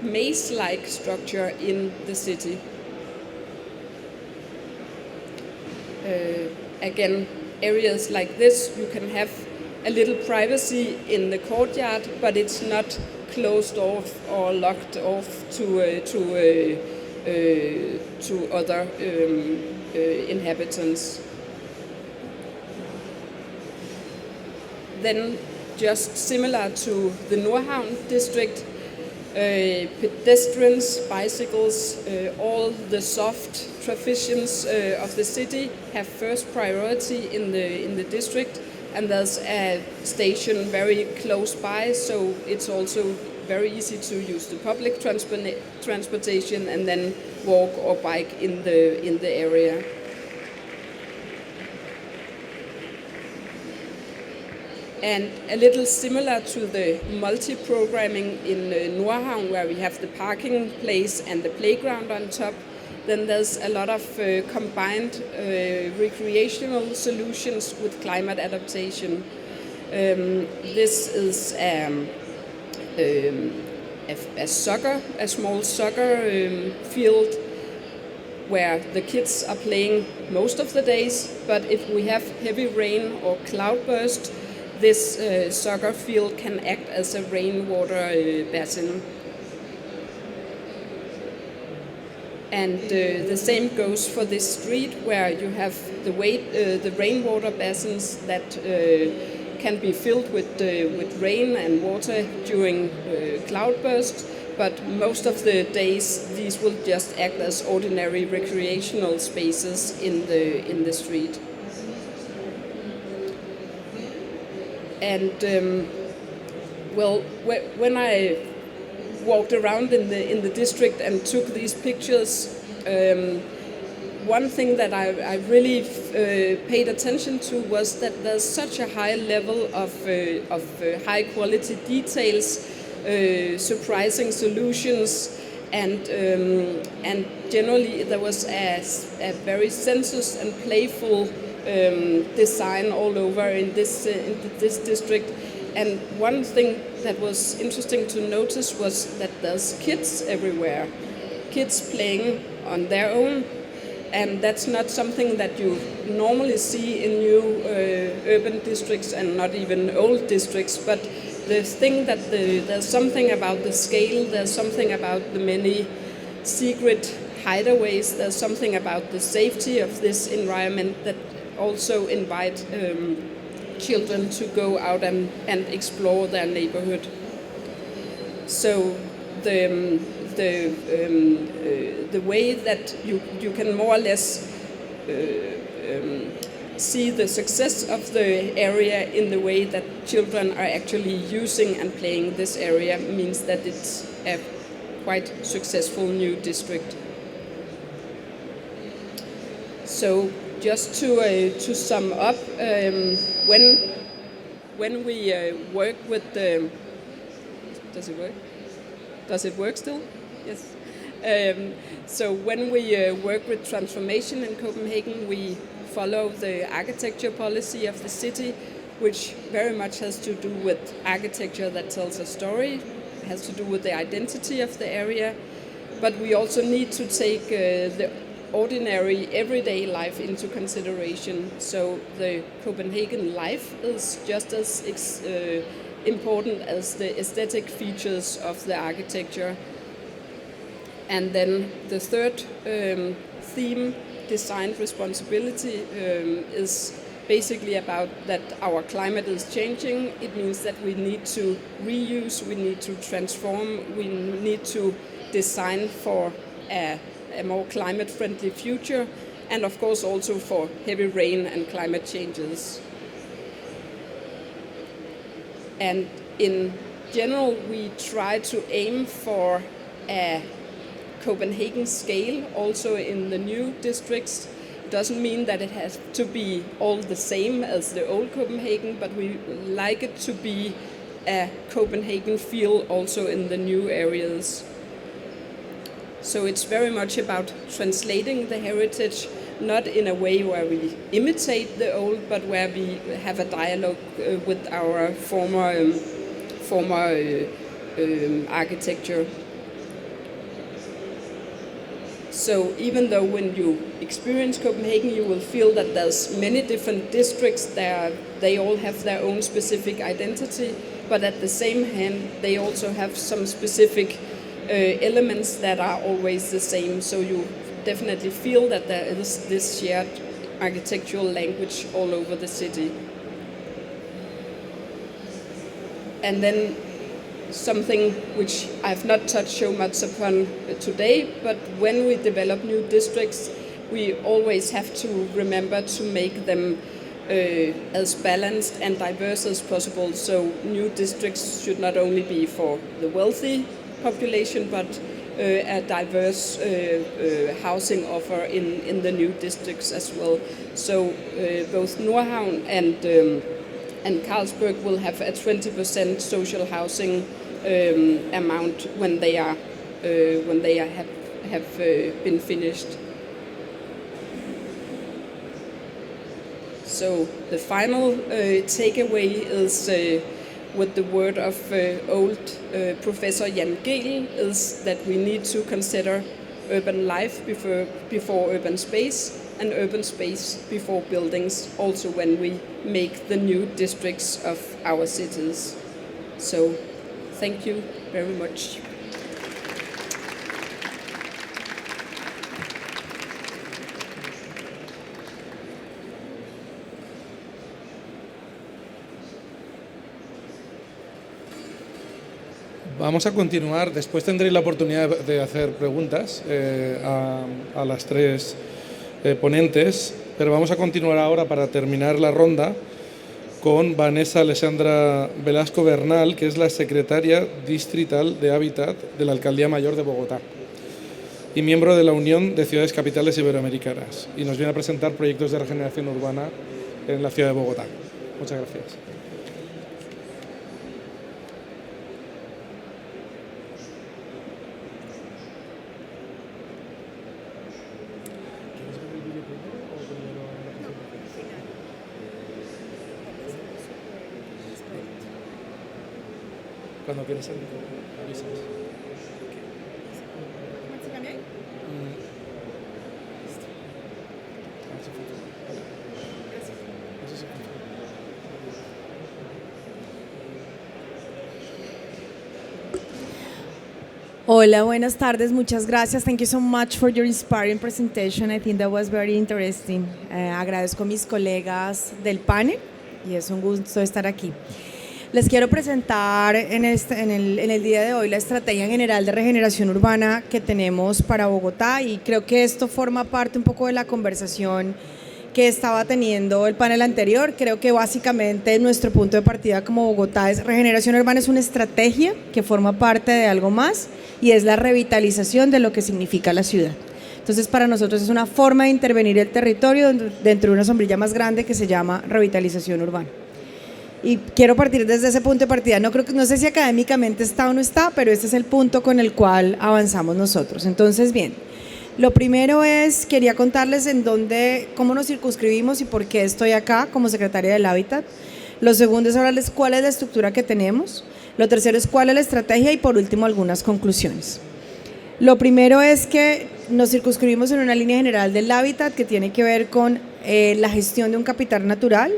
maze-like structure in the city. Again, areas like this, you can have a little privacy in the courtyard, but it's not closed off or locked off to other inhabitants. Then, just similar to the Nordhavn district, pedestrians, bicycles, all the soft trafficians of the city have first priority in the district, and there's a station very close by, so it's also very easy to use the public transportation and then walk or bike in the area. And a little similar to the multi-programming in Nordhavn, where we have the parking place and the playground on top, then there's a lot of combined recreational solutions with climate adaptation. This is a small soccer field where the kids are playing most of the days, but if we have heavy rain or cloudburst, this soccer field can act as a rainwater basin. And the same goes for this street, where you have the rainwater basins that can be filled with rain and water during cloudburst, but most of the days these will just act as ordinary recreational spaces in the street. And when I walked around in the district and took these pictures, one thing that I really paid attention to was that there's such a high level of high quality details, surprising solutions, and generally there was a very sensuous and playful design all over in this district. And one thing that was interesting to notice was that there's kids everywhere, kids playing on their own, and that's not something that you normally see in new urban districts and not even old districts. But the thing that there's something about the scale, there's something about the many secret hideaways, there's something about the safety of this environment that also invite children to go out and explore their neighborhood. So the way that you can more or less see the success of the area in the way that children are actually using and playing this area means that it's a quite successful new district. So just to sum up, when we work with the, does it work? Does it work still? Yes. So when we work with transformation in Copenhagen, we follow the architecture policy of the city, which very much has to do with architecture that tells a story, has to do with the identity of the area, but we also need to take the ordinary everyday life into consideration. So the Copenhagen life is just as important as the aesthetic features of the architecture. And then the third theme, design responsibility, is basically about that our climate is changing. It means that we need to reuse, we need to transform, we need to design for a more climate-friendly future, and of course also for heavy rain and climate changes. And in general, we try to aim for a Copenhagen scale also in the new districts. It doesn't mean that it has to be all the same as the old Copenhagen, but we like it to be a Copenhagen feel also in the new areas. So it's very much about translating the heritage, not in a way where we imitate the old, but where we have a dialogue with our former architecture. So even though when you experience Copenhagen, you will feel that there's many different districts there, they all have their own specific identity, but at the same hand, they also have some specific elements that are always the same. So you definitely feel that there is this shared architectural language all over the city. And then something which I've not touched so much upon today, but when we develop new districts, we always have to remember to make them as balanced and diverse as possible. So new districts should not only be for the wealthy population, but a diverse housing offer in the new districts as well. So both Nordhavn and Carlsberg will have a 20% social housing amount when they have been finished. So the final takeaway is with the word of old Professor Jan Gehl, is that we need to consider urban life before urban space, and urban space before buildings, also when we make the new districts of our cities. So thank you very much. Vamos a continuar, después tendréis la oportunidad de hacer preguntas a las tres ponentes, pero vamos a continuar ahora para terminar la ronda con Vanessa Alessandra Velasco Bernal, que es la secretaria distrital de Hábitat de la Alcaldía Mayor de Bogotá y miembro de la Unión de Ciudades Capitales Iberoamericanas, y nos viene a presentar proyectos de regeneración urbana en la ciudad de Bogotá. Muchas gracias. Cuando quieras avisas. Hola, buenas tardes. Muchas gracias. Thank you so much for your inspiring presentation. I think that was very interesting. Agradezco a mis colegas del panel y es un gusto estar aquí. Les quiero presentar en el día de hoy la estrategia general de regeneración urbana que tenemos para Bogotá, y creo que esto forma parte un poco de la conversación que estaba teniendo el panel anterior. Creo que básicamente nuestro punto de partida como Bogotá es: regeneración urbana es una estrategia que forma parte de algo más, y es la revitalización de lo que significa la ciudad. Entonces, para nosotros es una forma de intervenir el territorio dentro de una sombrilla más grande que se llama revitalización urbana. Y quiero partir desde ese punto de partida. No sé si académicamente está o no está, pero este es el punto con el cual avanzamos nosotros. Entonces, bien, lo primero es, quería contarles cómo nos circunscribimos y por qué estoy acá como secretaria del Hábitat. Lo segundo es hablarles cuál es la estructura que tenemos. Lo tercero es cuál es la estrategia, y por último algunas conclusiones. Lo primero es que nos circunscribimos en una línea general del Hábitat que tiene que ver con la gestión de un capital natural.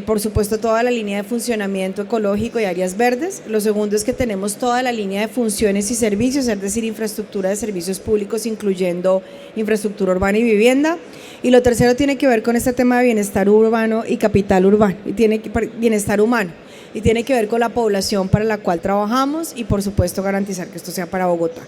Por supuesto, toda la línea de funcionamiento ecológico y áreas verdes. Lo segundo es que tenemos toda la línea de funciones y servicios, es decir, infraestructura de servicios públicos, incluyendo infraestructura urbana y vivienda. Y lo tercero tiene que ver con este tema de bienestar urbano y capital urbano, y bienestar humano, y tiene que ver con la población para la cual trabajamos, y por supuesto garantizar que esto sea para Bogotá.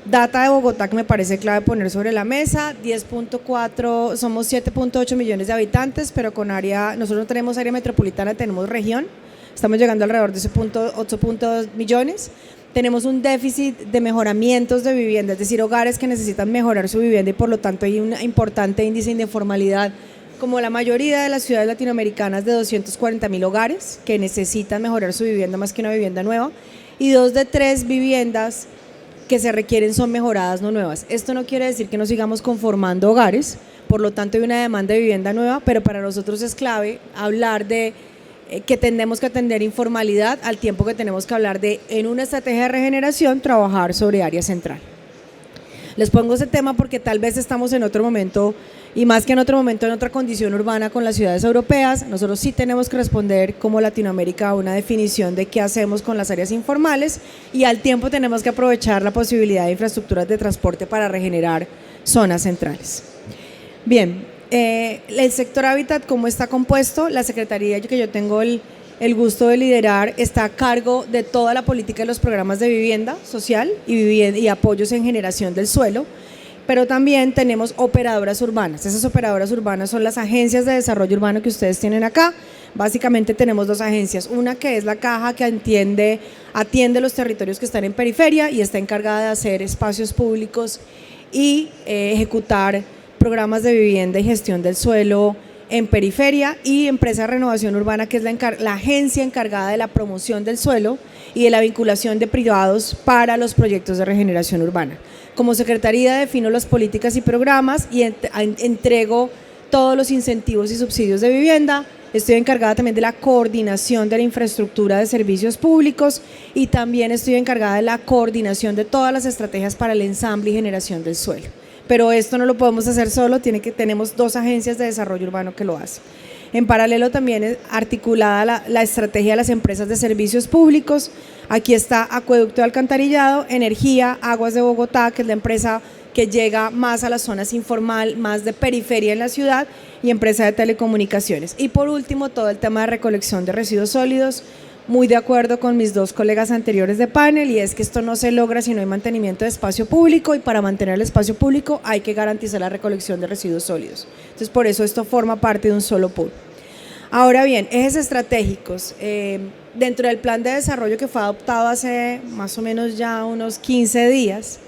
Data de Bogotá que me parece clave poner sobre la mesa: 10.4, somos 7.8 millones de habitantes, pero nosotros no tenemos área metropolitana, tenemos región, estamos llegando alrededor de 8.2 millones. Tenemos un déficit de mejoramientos de vivienda, es decir, hogares que necesitan mejorar su vivienda, y por lo tanto hay un importante índice de informalidad, como la mayoría de las ciudades latinoamericanas, de 240.000 hogares que necesitan mejorar su vivienda más que una vivienda nueva, y 2 de 3 viviendas que se requieren son mejoradas, no nuevas. Esto no quiere decir que no sigamos conformando hogares, por lo tanto hay una demanda de vivienda nueva, pero para nosotros es clave hablar de que tenemos que atender informalidad, al tiempo que tenemos que hablar de, en una estrategia de regeneración, trabajar sobre área central. Les pongo ese tema porque tal vez estamos en otro momento, y más que en otro momento, en otra condición urbana con las ciudades europeas. Nosotros sí tenemos que responder como Latinoamérica a una definición de qué hacemos con las áreas informales, y al tiempo tenemos que aprovechar la posibilidad de infraestructuras de transporte para regenerar zonas centrales. Bien, el sector Hábitat, ¿cómo está compuesto? La secretaría que yo tengo el gusto de liderar está a cargo de toda la política de los programas de vivienda social y apoyos en generación del suelo, pero también tenemos operadoras urbanas. Esas operadoras urbanas son las agencias de desarrollo urbano que ustedes tienen acá. Básicamente tenemos 2 agencias, una que es la Caja, que atiende los territorios que están en periferia y está encargada de hacer espacios públicos y ejecutar programas de vivienda y gestión del suelo en periferia, y Empresa de Renovación Urbana, que es la agencia encargada de la promoción del suelo y de la vinculación de privados para los proyectos de regeneración urbana. Como secretaría defino las políticas y programas y entrego todos los incentivos y subsidios de vivienda. Estoy encargada también de la coordinación de la infraestructura de servicios públicos, y también estoy encargada de la coordinación de todas las estrategias para el ensamble y generación del suelo. Pero esto no lo podemos hacer solo, tenemos 2 agencias de desarrollo urbano que lo hacen. En paralelo también es articulada la estrategia de las empresas de servicios públicos. Aquí está Acueducto de Alcantarillado, Energía, Aguas de Bogotá, que es la empresa que llega más a las zonas informal, más de periferia en la ciudad, y Empresa de Telecomunicaciones. Y por último, todo el tema de recolección de residuos sólidos. Muy de acuerdo con mis 2 colegas anteriores de panel, y es que esto no se logra si no hay mantenimiento de espacio público, y para mantener el espacio público hay que garantizar la recolección de residuos sólidos. Entonces, por eso esto forma parte de un solo pool. Ahora bien, ejes estratégicos. Dentro del plan de desarrollo que fue adoptado hace más o menos ya unos 15 días,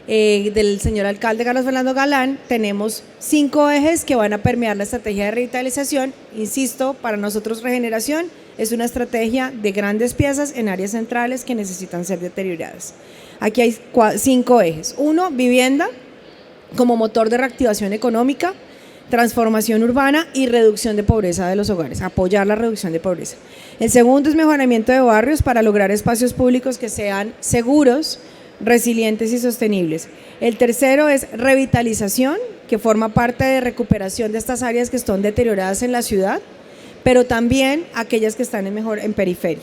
del señor alcalde Carlos Fernando Galán, tenemos 5 ejes que van a permear la estrategia de revitalización. Insisto, para nosotros regeneración es una estrategia de grandes piezas en áreas centrales que necesitan ser deterioradas. Aquí hay 5 ejes. 1, vivienda como motor de reactivación económica, transformación urbana y reducción de pobreza de los hogares, apoyar la reducción de pobreza. El segundo es mejoramiento de barrios para lograr espacios públicos que sean seguros, resilientes y sostenibles. El tercero es revitalización, que forma parte de recuperación de estas áreas que están deterioradas en la ciudad, pero también aquellas que están en periferia.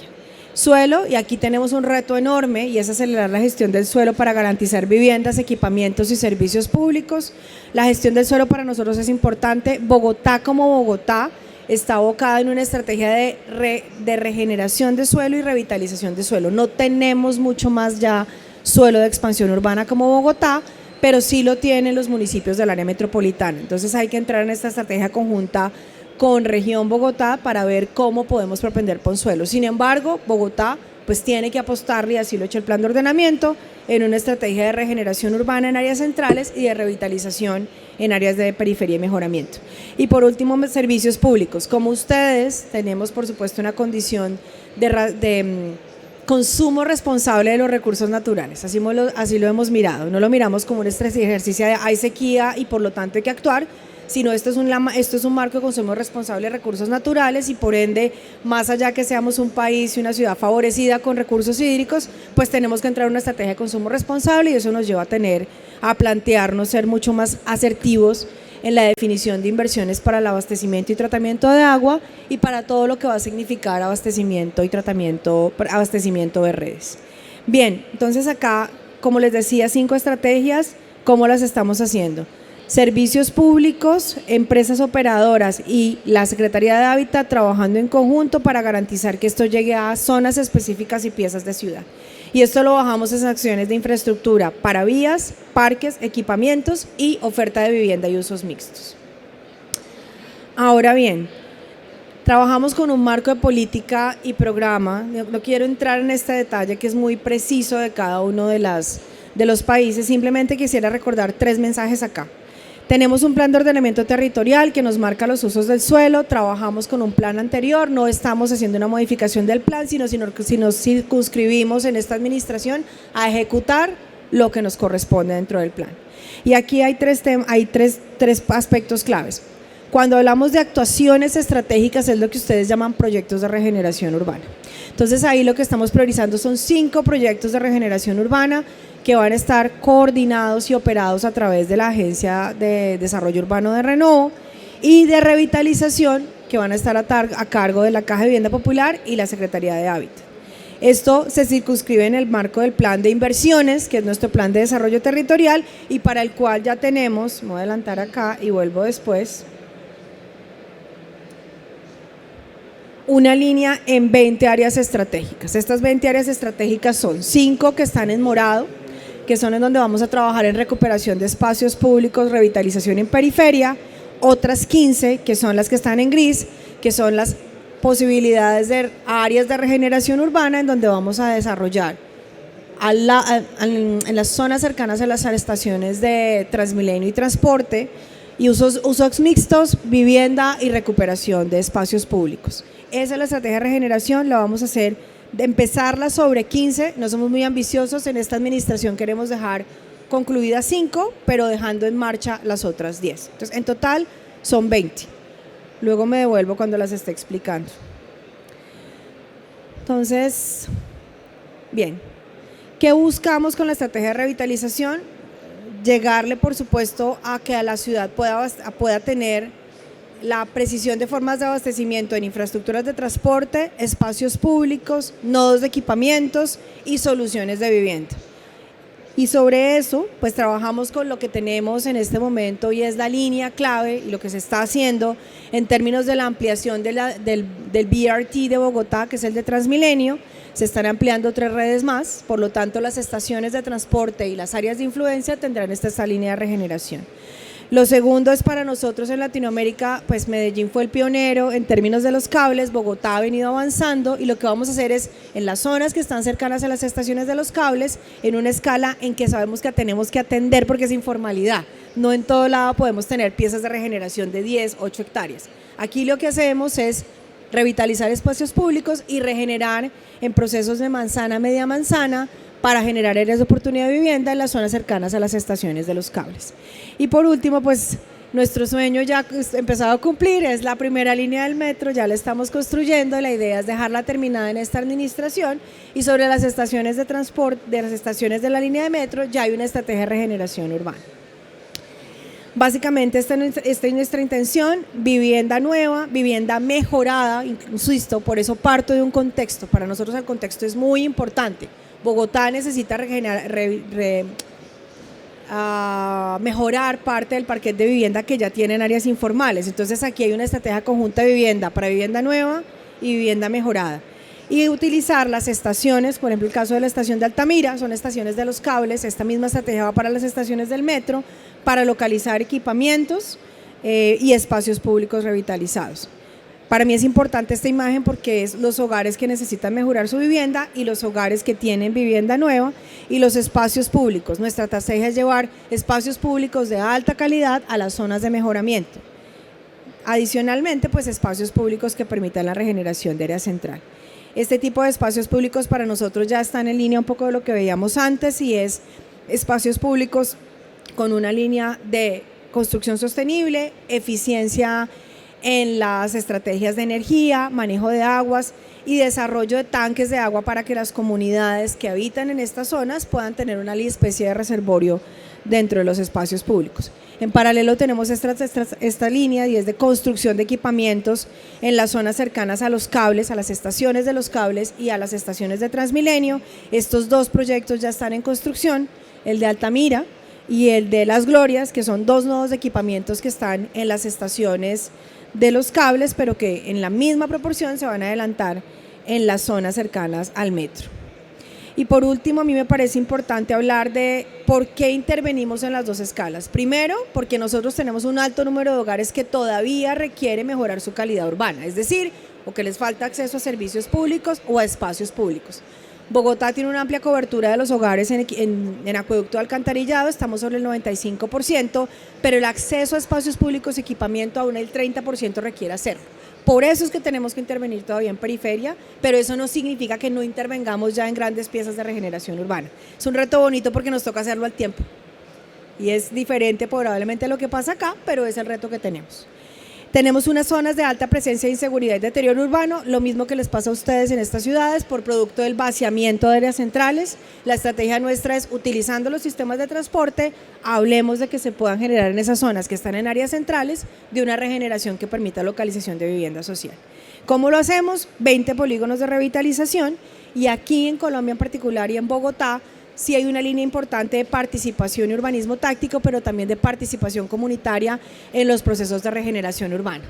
Suelo, y aquí tenemos un reto enorme, y es acelerar la gestión del suelo para garantizar viviendas, equipamientos y servicios públicos. La gestión del suelo para nosotros es importante. Bogotá como Bogotá está abocada en una estrategia de regeneración de suelo y revitalización de suelo. No tenemos mucho más ya suelo de expansión urbana como Bogotá, pero sí lo tienen los municipios del área metropolitana. Entonces hay que entrar en esta estrategia conjunta con Región Bogotá para ver cómo podemos propender por suelo. Sin embargo, Bogotá pues tiene que apostarle, y así lo ha hecho el plan de ordenamiento, en una estrategia de regeneración urbana en áreas centrales y de revitalización en áreas de periferia y mejoramiento. Y por último, servicios públicos. Como ustedes, tenemos por supuesto una condición de consumo responsable de los recursos naturales, así lo hemos mirado, no lo miramos como un ejercicio de hay sequía y por lo tanto hay que actuar, sino esto es un marco de consumo responsable de recursos naturales y por ende, más allá que seamos un país y una ciudad favorecida con recursos hídricos, pues tenemos que entrar en una estrategia de consumo responsable y eso nos lleva a plantearnos ser mucho más asertivos en la definición de inversiones para el abastecimiento y tratamiento de agua y para todo lo que va a significar abastecimiento y abastecimiento de redes. Bien, entonces acá, como les decía, 5 estrategias, ¿cómo las estamos haciendo? Servicios públicos, empresas operadoras y la Secretaría de Hábitat trabajando en conjunto para garantizar que esto llegue a zonas específicas y piezas de ciudad. Y esto lo bajamos en acciones de infraestructura para vías, parques, equipamientos y oferta de vivienda y usos mixtos. Ahora bien, trabajamos con un marco de política y programa. No quiero entrar en este detalle que es muy preciso de cada uno de los países, simplemente quisiera recordar 3 mensajes acá. Tenemos un plan de ordenamiento territorial que nos marca los usos del suelo, trabajamos con un plan anterior, no estamos haciendo una modificación del plan, sino que nos circunscribimos en esta administración a ejecutar lo que nos corresponde dentro del plan. Y aquí hay tres aspectos claves. Cuando hablamos de actuaciones estratégicas es lo que ustedes llaman proyectos de regeneración urbana. Entonces ahí lo que estamos priorizando son 5 proyectos de regeneración urbana que van a estar coordinados y operados a través de la Agencia de Desarrollo Urbano de Renovo y de revitalización que van a estar a cargo de la Caja de Vivienda Popular y la Secretaría de Hábitat. Esto se circunscribe en el marco del plan de inversiones, que es nuestro plan de desarrollo territorial y para el cual ya tenemos, me voy a adelantar acá y vuelvo después, una línea en 20 áreas estratégicas. Estas 20 áreas estratégicas son 5 que están en morado, que son en donde vamos a trabajar en recuperación de espacios públicos, revitalización en periferia, otras 15 que son las que están en gris, que son las posibilidades de áreas de regeneración urbana en donde vamos a desarrollar en las zonas cercanas a las estaciones de Transmilenio y transporte y usos mixtos, vivienda y recuperación de espacios públicos. Esa es la estrategia de regeneración, la vamos a hacer de empezarla sobre 15, no somos muy ambiciosos, en esta administración queremos dejar concluidas 5, pero dejando en marcha las otras 10. Entonces, en total son 20. Luego me devuelvo cuando las esté explicando. Entonces, bien, ¿qué buscamos con la estrategia de revitalización? Llegarle, por supuesto, a que a la ciudad pueda tener la precisión de formas de abastecimiento en infraestructuras de transporte, espacios públicos, nodos de equipamientos y soluciones de vivienda. Y sobre eso, pues trabajamos con lo que tenemos en este momento y es la línea clave y lo que se está haciendo en términos de la ampliación del BRT de Bogotá, que es el de Transmilenio. Se están ampliando 3 redes más, por lo tanto las estaciones de transporte y las áreas de influencia tendrán esta línea de regeneración. Lo segundo es para nosotros en Latinoamérica, pues Medellín fue el pionero en términos de los cables, Bogotá ha venido avanzando y lo que vamos a hacer es en las zonas que están cercanas a las estaciones de los cables, en una escala en que sabemos que tenemos que atender porque es informalidad, no en todo lado podemos tener piezas de regeneración de 10, 8 hectáreas. Aquí lo que hacemos es revitalizar espacios públicos y regenerar en procesos de manzana, media manzana, para generar áreas de oportunidad de vivienda en las zonas cercanas a las estaciones de los cables. Y por último, pues nuestro sueño ya empezado a cumplir, es la primera línea del metro, ya la estamos construyendo, la idea es dejarla terminada en esta administración y sobre las estaciones de transporte, de las estaciones de la línea de metro, ya hay una estrategia de regeneración urbana. Básicamente esta es nuestra intención, vivienda nueva, vivienda mejorada, insisto, por eso parto de un contexto, para nosotros el contexto es muy importante. Bogotá necesita a mejorar parte del parquet de vivienda que ya tienen áreas informales. Entonces aquí hay una estrategia conjunta de vivienda para vivienda nueva y vivienda mejorada. Y utilizar las estaciones, por ejemplo el caso de la estación de Altamira, son estaciones de los cables, esta misma estrategia va para las estaciones del metro, para localizar equipamientos y espacios públicos revitalizados. Para mí es importante esta imagen porque es los hogares que necesitan mejorar su vivienda y los hogares que tienen vivienda nueva y los espacios públicos. Nuestra estrategia es llevar espacios públicos de alta calidad a las zonas de mejoramiento. Adicionalmente, pues espacios públicos que permitan la regeneración de área central. Este tipo de espacios públicos para nosotros ya están en línea un poco de lo que veíamos antes y es espacios públicos con una línea de construcción sostenible, eficiencia en las estrategias de energía, manejo de aguas y desarrollo de tanques de agua para que las comunidades que habitan en estas zonas puedan tener una especie de reservorio dentro de los espacios públicos. En paralelo tenemos esta línea y es de construcción de equipamientos en las zonas cercanas a los cables, a las estaciones de los cables y a las estaciones de Transmilenio. Estos dos proyectos ya están en construcción, el de Altamira y el de Las Glorias, que son dos nodos de equipamientos que están en las estaciones de los cables, pero que en la misma proporción se van a adelantar en las zonas cercanas al metro. Y por último, a mí me parece importante hablar de por qué intervenimos en las dos escalas. Primero, porque nosotros tenemos un alto número de hogares que todavía requiere mejorar su calidad urbana, es decir, o que les falta acceso a servicios públicos o a espacios públicos. Bogotá tiene una amplia cobertura de los hogares en acueducto de alcantarillado, estamos sobre el 95%, pero el acceso a espacios públicos y equipamiento aún el 30% requiere hacerlo. Por eso es que tenemos que intervenir todavía en periferia, pero eso no significa que no intervengamos ya en grandes piezas de regeneración urbana. Es un reto bonito porque nos toca hacerlo al tiempo y es diferente probablemente a lo que pasa acá, pero es el reto que tenemos. Tenemos unas zonas de alta presencia de inseguridad y deterioro urbano, lo mismo que les pasa a ustedes en estas ciudades por producto del vaciamiento de áreas centrales. La estrategia nuestra es, utilizando los sistemas de transporte, hablemos de que se puedan generar en esas zonas que están en áreas centrales de una regeneración que permita localización de vivienda social. ¿Cómo lo hacemos? 20 polígonos de revitalización y aquí en Colombia en particular y en Bogotá, sí hay una línea importante de participación y urbanismo táctico, pero también de participación comunitaria en los procesos de regeneración urbana.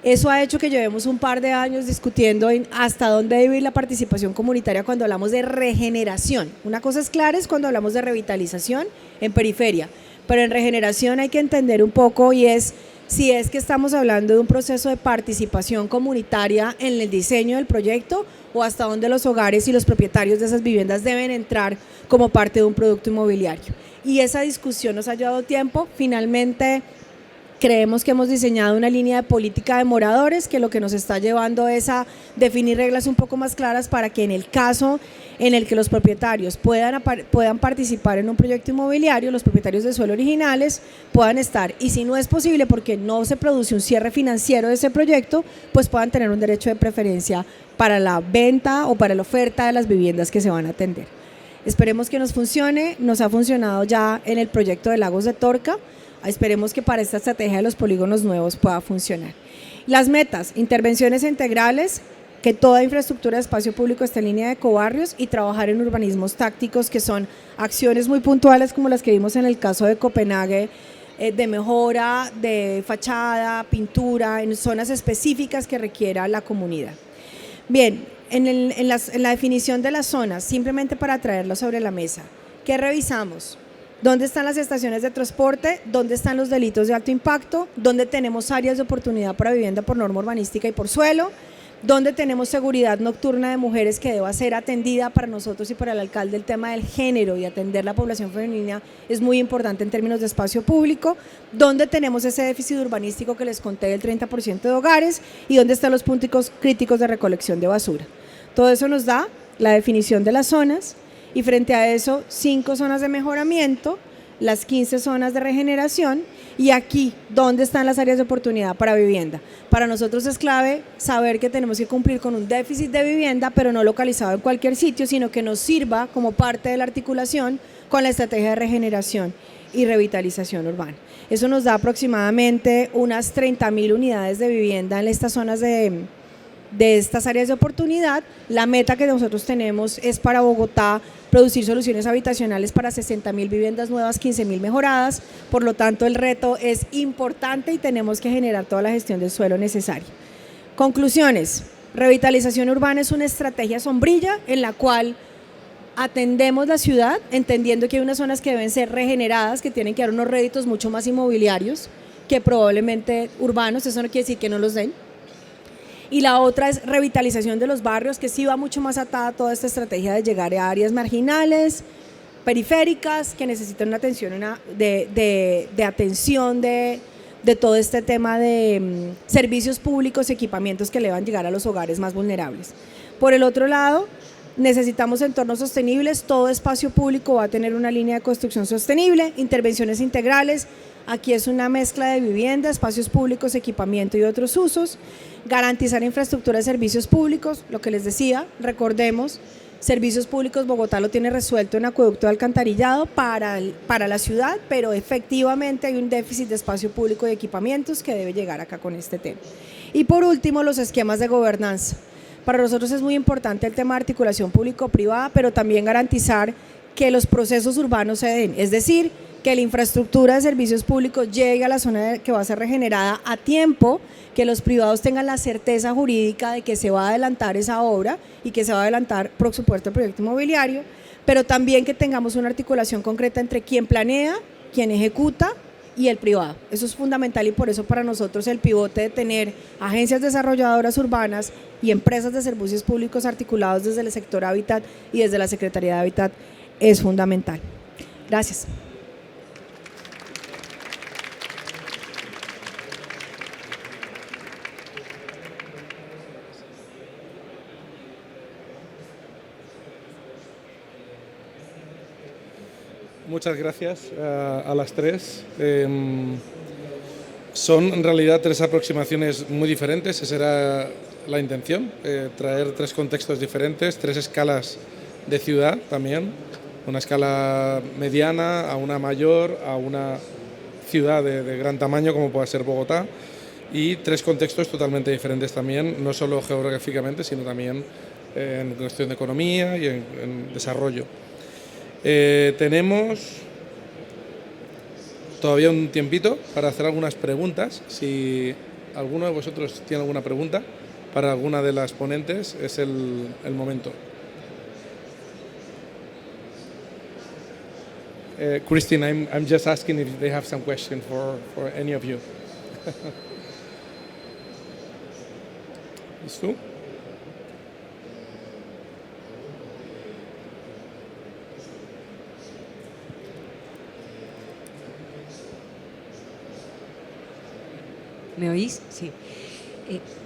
Eso ha hecho que llevemos un par de años discutiendo en hasta dónde debe ir la participación comunitaria cuando hablamos de regeneración. Una cosa es clara, es cuando hablamos de revitalización en periferia, pero en regeneración hay que entender un poco y es si es que estamos hablando de un proceso de participación comunitaria en el diseño del proyecto o hasta dónde los hogares y los propietarios de esas viviendas deben entrar como parte de un producto inmobiliario. Y esa discusión nos ha llevado tiempo. Finalmente creemos que hemos diseñado una línea de política de moradores que lo que nos está llevando es a definir reglas un poco más claras para que en el caso en el que los propietarios puedan participar en un proyecto inmobiliario, los propietarios de suelo originales puedan estar, y si no es posible porque no se produce un cierre financiero de ese proyecto, pues puedan tener un derecho de preferencia para la venta o para la oferta de las viviendas que se van a atender. Esperemos que nos funcione, nos ha funcionado ya en el proyecto de Lagos de Torca, esperemos que para esta estrategia de los polígonos nuevos pueda funcionar. Las metas, intervenciones integrales, que toda infraestructura de espacio público esté en línea de ecobarrios y trabajar en urbanismos tácticos, que son acciones muy puntuales como las que vimos en el caso de Copenhague, de mejora de fachada, pintura, en zonas específicas que requiera la comunidad. Bien, en la definición de las zonas, simplemente para traerlo sobre la mesa, ¿qué revisamos? ¿Dónde están las estaciones de transporte? ¿Dónde están los delitos de alto impacto? ¿Dónde tenemos áreas de oportunidad para vivienda por norma urbanística y por suelo? ¿Dónde tenemos seguridad nocturna de mujeres que deba ser atendida? Para nosotros y para el alcalde el tema del género y atender la población femenina es muy importante en términos de espacio público. ¿Dónde tenemos ese déficit urbanístico que les conté del 30% de hogares? ¿Y dónde están los puntos críticos de recolección de basura? Todo eso nos da la definición de las zonas y frente a eso 5 zonas de mejoramiento, las 15 zonas de regeneración y aquí, ¿dónde están las áreas de oportunidad para vivienda? Para nosotros es clave saber que tenemos que cumplir con un déficit de vivienda, pero no localizado en cualquier sitio, sino que nos sirva como parte de la articulación con la estrategia de regeneración y revitalización urbana. Eso nos da aproximadamente unas 30.000 unidades de vivienda en estas zonas de estas áreas de oportunidad. La meta que nosotros tenemos es para Bogotá producir soluciones habitacionales para 60.000 viviendas nuevas, 15.000 mejoradas. Por lo tanto, el reto es importante y tenemos que generar toda la gestión del suelo necesaria. Conclusiones. Revitalización urbana es una estrategia sombrilla en la cual atendemos la ciudad, entendiendo que hay unas zonas que deben ser regeneradas, que tienen que dar unos réditos mucho más inmobiliarios que probablemente urbanos, eso no quiere decir que no los den. Y la otra es revitalización de los barrios, que sí va mucho más atada a toda esta estrategia de llegar a áreas marginales, periféricas, que necesitan una atención, atención de todo este tema de servicios públicos, equipamientos que le van a llegar a los hogares más vulnerables. Por el otro lado, necesitamos entornos sostenibles, todo espacio público va a tener una línea de construcción sostenible, intervenciones integrales, aquí es una mezcla de vivienda, espacios públicos, equipamiento y otros usos, garantizar infraestructura de servicios públicos, lo que les decía, recordemos, servicios públicos Bogotá lo tiene resuelto en acueducto de alcantarillado para la ciudad, pero efectivamente hay un déficit de espacio público y equipamientos que debe llegar acá con este tema. Y por último, los esquemas de gobernanza. Para nosotros es muy importante el tema de articulación público-privada, pero también garantizar que los procesos urbanos se den, es decir, que la infraestructura de servicios públicos llegue a la zona que va a ser regenerada a tiempo, que los privados tengan la certeza jurídica de que se va a adelantar esa obra y que se va a adelantar, por supuesto, el proyecto inmobiliario, pero también que tengamos una articulación concreta entre quien planea, quien ejecuta y el privado. Eso es fundamental y por eso para nosotros el pivote de tener agencias desarrolladoras urbanas y empresas de servicios públicos articulados desde el sector Hábitat y desde la Secretaría de Hábitat es fundamental. Gracias. Muchas gracias a las tres. Son en realidad tres aproximaciones muy diferentes, esa era la intención, traer tres contextos diferentes, tres escalas de ciudad también, una escala mediana a una mayor, a una ciudad de gran tamaño como puede ser Bogotá, y tres contextos totalmente diferentes también, no solo geográficamente, sino también en cuestión de economía y en desarrollo. Tenemos todavía un tiempito para hacer algunas preguntas. Si alguno de vosotros tiene alguna pregunta para alguna de las ponentes, es el momento. Christine, I'm just asking if they have some question for any of you. ¿Es tú? ¿Me oís? Sí.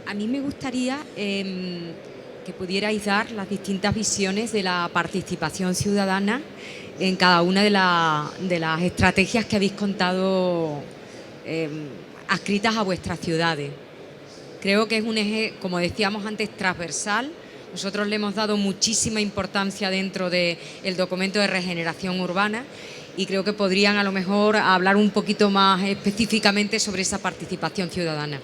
A mí me gustaría que pudierais dar las distintas visiones de la participación ciudadana en cada una de las estrategias que habéis contado adscritas a vuestras ciudades. Creo que es un eje, como decíamos antes, transversal. Nosotros le hemos dado muchísima importancia dentro del documento de regeneración urbana y creo que podrían a lo mejor hablar un poquito más específicamente sobre esa participación ciudadana.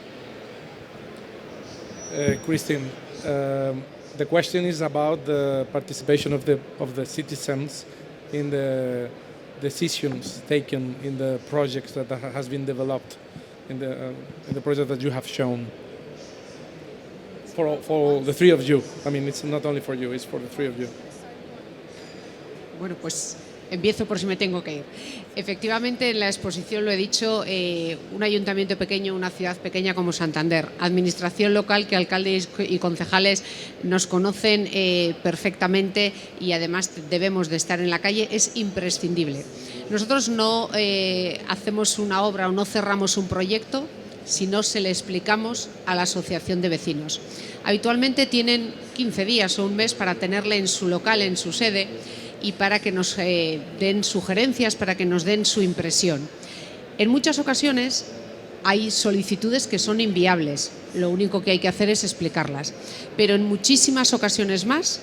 Christine, the question is about the participation of the citizens in the decisions taken in the projects that has been developed in the project that you have shown. For the three of you. I mean, it's not only for you, it's for the three of you. Bueno, pues empiezo por si me tengo que ir. Efectivamente, en la exposición lo he dicho, un ayuntamiento pequeño, una ciudad pequeña como Santander, administración local que alcaldes y concejales nos conocen perfectamente y además debemos de estar en la calle, es imprescindible. Nosotros no hacemos una obra o no cerramos un proyecto si no se le explicamos a la asociación de vecinos. Habitualmente tienen 15 días o un mes para tenerle en su local, en su sede, y para que nos den sugerencias, para que nos den su impresión. En muchas ocasiones hay solicitudes que son inviables, lo único que hay que hacer es explicarlas, pero en muchísimas ocasiones más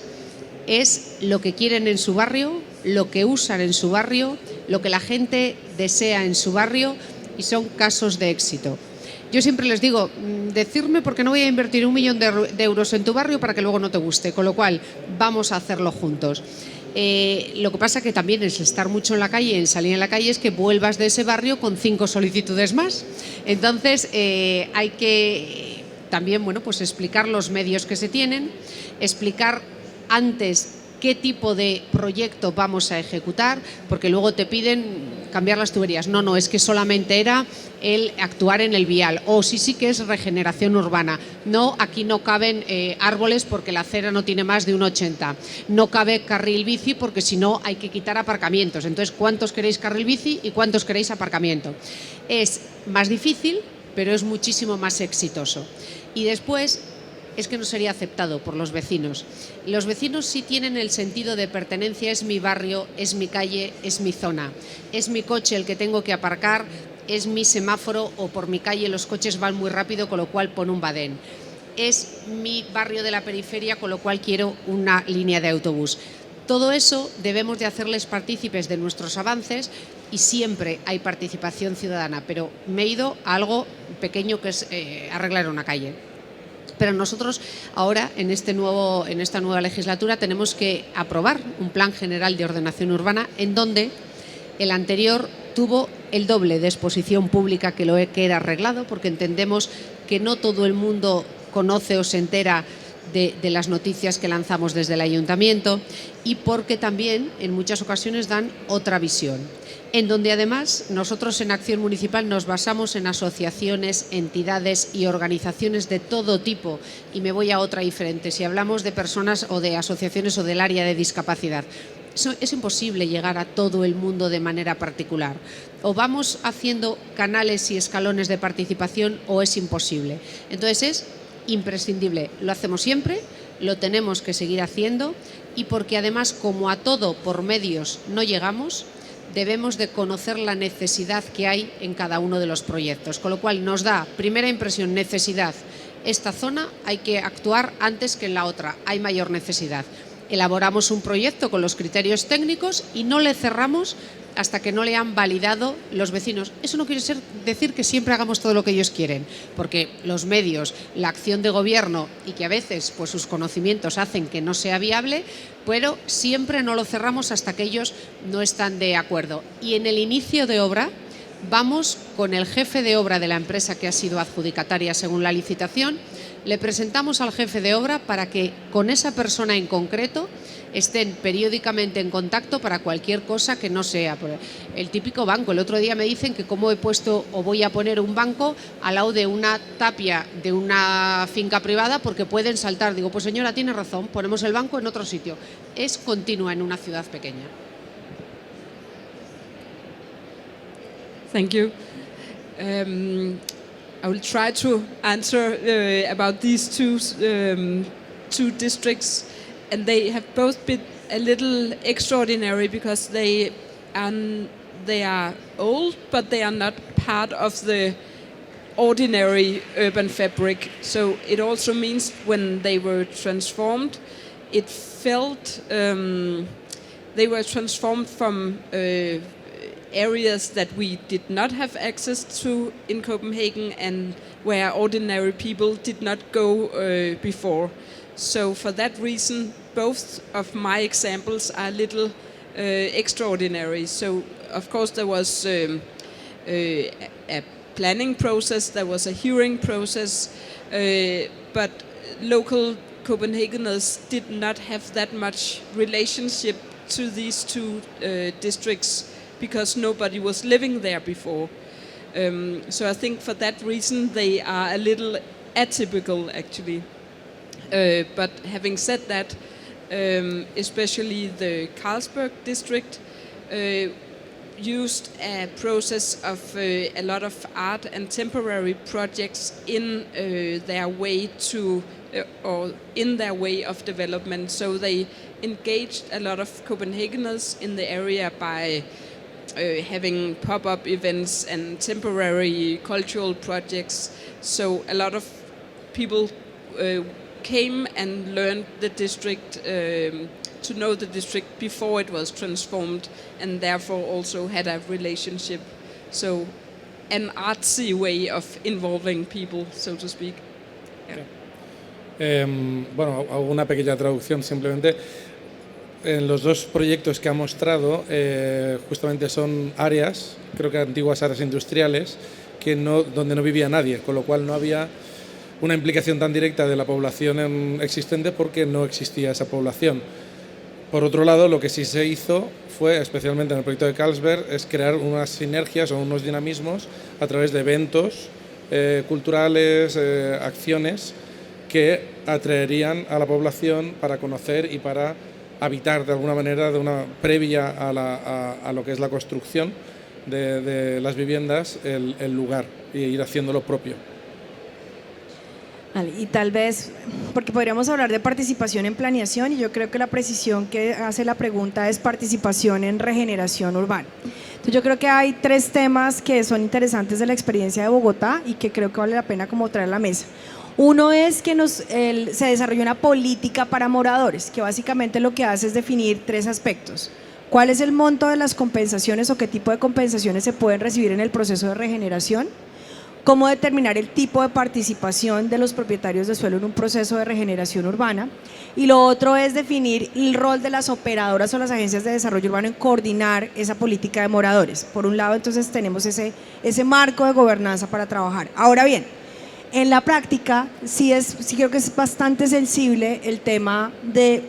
es lo que quieren en su barrio, lo que usan en su barrio, lo que la gente desea en su barrio y son casos de éxito. Yo siempre les digo, decirme porque no voy a invertir 1 millón de euros en tu barrio para que luego no te guste, con lo cual vamos a hacerlo juntos. Lo que pasa que también es estar mucho en la calle, en salir en la calle, es que vuelvas de ese barrio con 5 solicitudes más. Entonces hay que también, bueno, pues explicar los medios que se tienen, explicar antes qué tipo de proyecto vamos a ejecutar, porque luego te piden cambiar las tuberías. No, es que solamente era el actuar en el vial, o sí que es regeneración urbana. No, aquí no caben árboles porque la acera no tiene más de 1,80. No cabe carril bici porque si no hay que quitar aparcamientos. Entonces, ¿cuántos queréis carril bici y cuántos queréis aparcamiento? Es más difícil, pero es muchísimo más exitoso. Y después es que no sería aceptado por los vecinos. Los vecinos sí tienen el sentido de pertenencia, es mi barrio, es mi calle, es mi zona, es mi coche el que tengo que aparcar, es mi semáforo, o por mi calle los coches van muy rápido, con lo cual pon un badén. Es mi barrio de la periferia, con lo cual quiero una línea de autobús. Todo eso debemos de hacerles partícipes de nuestros avances, y siempre hay participación ciudadana, pero me he ido a algo pequeño, que es arreglar una calle. Pero nosotros ahora, en esta nueva legislatura, tenemos que aprobar un plan general de ordenación urbana, en donde el anterior tuvo el doble de exposición pública que lo que era arreglado, porque entendemos que no todo el mundo conoce o se entera de las noticias que lanzamos desde el ayuntamiento, y porque también en muchas ocasiones dan otra visión, en donde además nosotros en Acción Municipal nos basamos en asociaciones, entidades y organizaciones de todo tipo, y me voy a otra diferente. Si hablamos de personas o de asociaciones o del área de discapacidad, es imposible llegar a todo el mundo de manera particular. O vamos haciendo canales y escalones de participación, o es imposible. Entonces es imprescindible. Lo hacemos siempre, lo tenemos que seguir haciendo, y porque además, como a todo por medios no llegamos, debemos de conocer la necesidad que hay en cada uno de los proyectos. Con lo cual nos da, primera impresión, necesidad. Esta zona hay que actuar antes que en la otra, hay mayor necesidad. Elaboramos un proyecto con los criterios técnicos y no le cerramos hasta que no le han validado los vecinos. Eso no quiere decir que siempre hagamos todo lo que ellos quieren, porque los medios, la acción de gobierno, y que a veces pues sus conocimientos hacen que no sea viable, pero siempre no lo cerramos hasta que ellos no están de acuerdo. Y en el inicio de obra vamos con el jefe de obra de la empresa que ha sido adjudicataria según la licitación, le presentamos al jefe de obra para que con esa persona en concreto estén periódicamente en contacto para cualquier cosa que no sea el típico banco. El otro día me dicen que cómo he puesto o voy a poner un banco al lado de una tapia de una finca privada porque pueden saltar. Digo, pues señora, tiene razón, ponemos el banco en otro sitio. Es continua en una ciudad pequeña. Thank you. I will try to answer about these two districts, and they have both been a little extraordinary because they are old, but they are not part of the ordinary urban fabric. So it also means when they were transformed, it felt they were transformed from areas that we did not have access to in Copenhagen and where ordinary people did not go before. So for that reason, both of my examples are a little extraordinary. So of course there was a planning process, there was a hearing process, but local Copenhageners did not have that much relationship to these two districts because nobody was living there before. So I think for that reason they are a little atypical actually. But having said that, especially the Carlsberg district used a process of a lot of art and temporary projects in their way to or in their way of development. So they engaged a lot of Copenhageners in the area by having pop-up events and temporary cultural projects. So a lot of people came and learned the district, to know the district before it was transformed, and therefore also had a relationship. So an artsy way of involving people, so to speak. Yeah. Bueno, hago una pequeña traducción simplemente. en los dos proyectos que ha mostrado, justamente son áreas, creo que antiguas áreas industriales, donde no vivía nadie, con lo cual no había una implicación tan directa de la población existente porque no existía esa población. Por otro lado, lo que sí se hizo fue, especialmente en el proyecto de Carlsberg, es crear unas sinergias o unos dinamismos a través de eventos culturales, acciones que atraerían a la población para conocer y para habitar de alguna manera, de una previa a lo que es la construcción de las viviendas, el lugar e ir haciendo lo propio. Vale, y tal vez, porque podríamos hablar de participación en planeación, y yo creo que la precisión que hace la pregunta es participación en regeneración urbana. Entonces yo creo que hay 3 temas que son interesantes de la experiencia de Bogotá y que creo que vale la pena como traer a la mesa. Uno es que se desarrolló una política para moradores, que básicamente lo que hace es definir 3 aspectos. ¿Cuál es el monto de las compensaciones o qué tipo de compensaciones se pueden recibir en el proceso de regeneración? ¿Cómo determinar el tipo de participación de los propietarios de suelo en un proceso de regeneración urbana? Y lo otro es definir el rol de las operadoras o las agencias de desarrollo urbano en coordinar esa política de moradores. Por un lado, entonces tenemos ese marco de gobernanza para trabajar. Ahora bien, en la práctica sí creo que es bastante sensible el tema de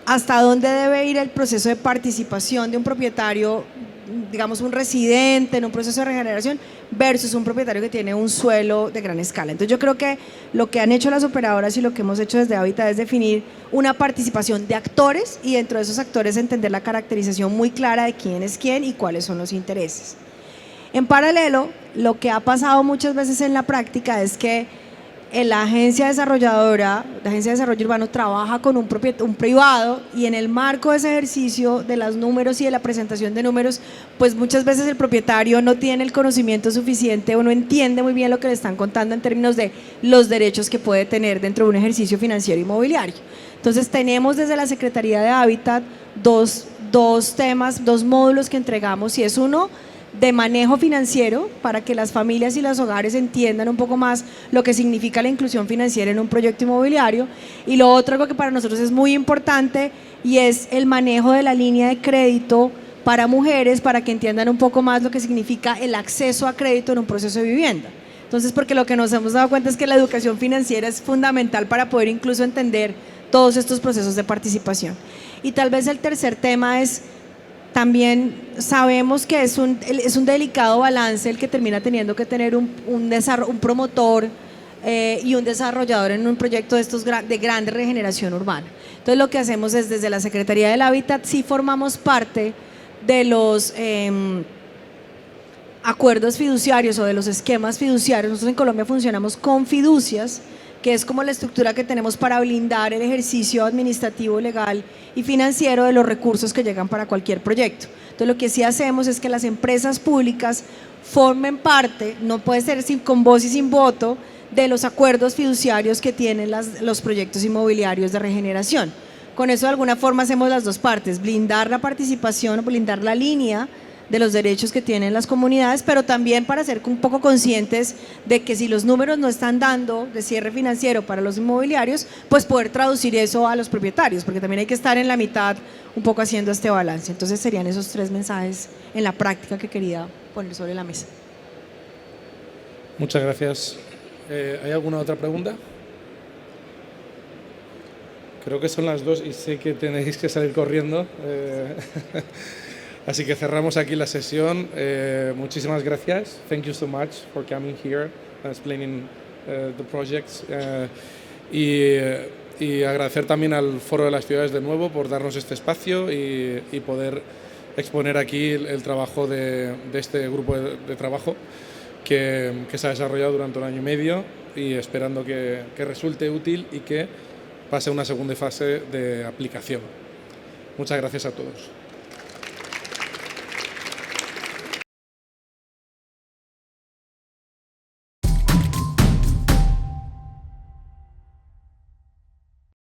hasta dónde debe ir el proceso de participación de un propietario, digamos un residente en un proceso de regeneración versus un propietario que tiene un suelo de gran escala. Entonces yo creo que lo que han hecho las operadoras y lo que hemos hecho desde Habitat es definir una participación de actores y dentro de esos actores entender la caracterización muy clara de quién es quién y cuáles son los intereses. En paralelo, lo que ha pasado muchas veces en la práctica es que la agencia desarrolladora, la agencia de desarrollo urbano trabaja con un privado y en el marco de ese ejercicio de los números y de la presentación de números, pues muchas veces el propietario no tiene el conocimiento suficiente o no entiende muy bien lo que le están contando en términos de los derechos que puede tener dentro de un ejercicio financiero inmobiliario. Entonces tenemos desde la Secretaría de Hábitat dos temas, 2 módulos que entregamos y es uno de manejo financiero para que las familias y los hogares entiendan un poco más lo que significa la inclusión financiera en un proyecto inmobiliario y lo otro, algo que para nosotros es muy importante y es el manejo de la línea de crédito para mujeres para que entiendan un poco más lo que significa el acceso a crédito en un proceso de vivienda. Entonces, porque lo que nos hemos dado cuenta es que la educación financiera es fundamental para poder incluso entender todos estos procesos de participación. Y tal vez el tercer tema es también sabemos que es un delicado balance el que termina teniendo que tener un promotor y un desarrollador en un proyecto de estos de grande regeneración urbana. Entonces lo que hacemos es desde la Secretaría del Hábitat sí formamos parte de los acuerdos fiduciarios o de los esquemas fiduciarios. Nosotros en Colombia funcionamos con fiducias, que es como la estructura que tenemos para blindar el ejercicio administrativo, legal y financiero de los recursos que llegan para cualquier proyecto. Entonces lo que sí hacemos es que las empresas públicas formen parte, no puede ser con voz y sin voto, de los acuerdos fiduciarios que tienen los proyectos inmobiliarios de regeneración. Con eso de alguna forma hacemos las 2 partes, blindar la participación, blindar la línea de los derechos que tienen las comunidades, pero también para ser un poco conscientes de que si los números no están dando de cierre financiero para los inmobiliarios, pues poder traducir eso a los propietarios, porque también hay que estar en la mitad un poco haciendo este balance. Entonces serían esos 3 mensajes en la práctica que quería poner sobre la mesa. Muchas gracias. ¿Hay alguna otra pregunta? Creo que son las 2 y sé que tenéis que salir corriendo. Así que cerramos aquí la sesión. Muchísimas gracias. Thank you so much for coming here and explaining the projects. Y agradecer también al Foro de las Ciudades de nuevo por darnos este espacio y poder exponer aquí el trabajo de este grupo de trabajo que se ha desarrollado durante 1 año y medio y esperando que resulte útil y que pase a una segunda fase de aplicación. Muchas gracias a todos.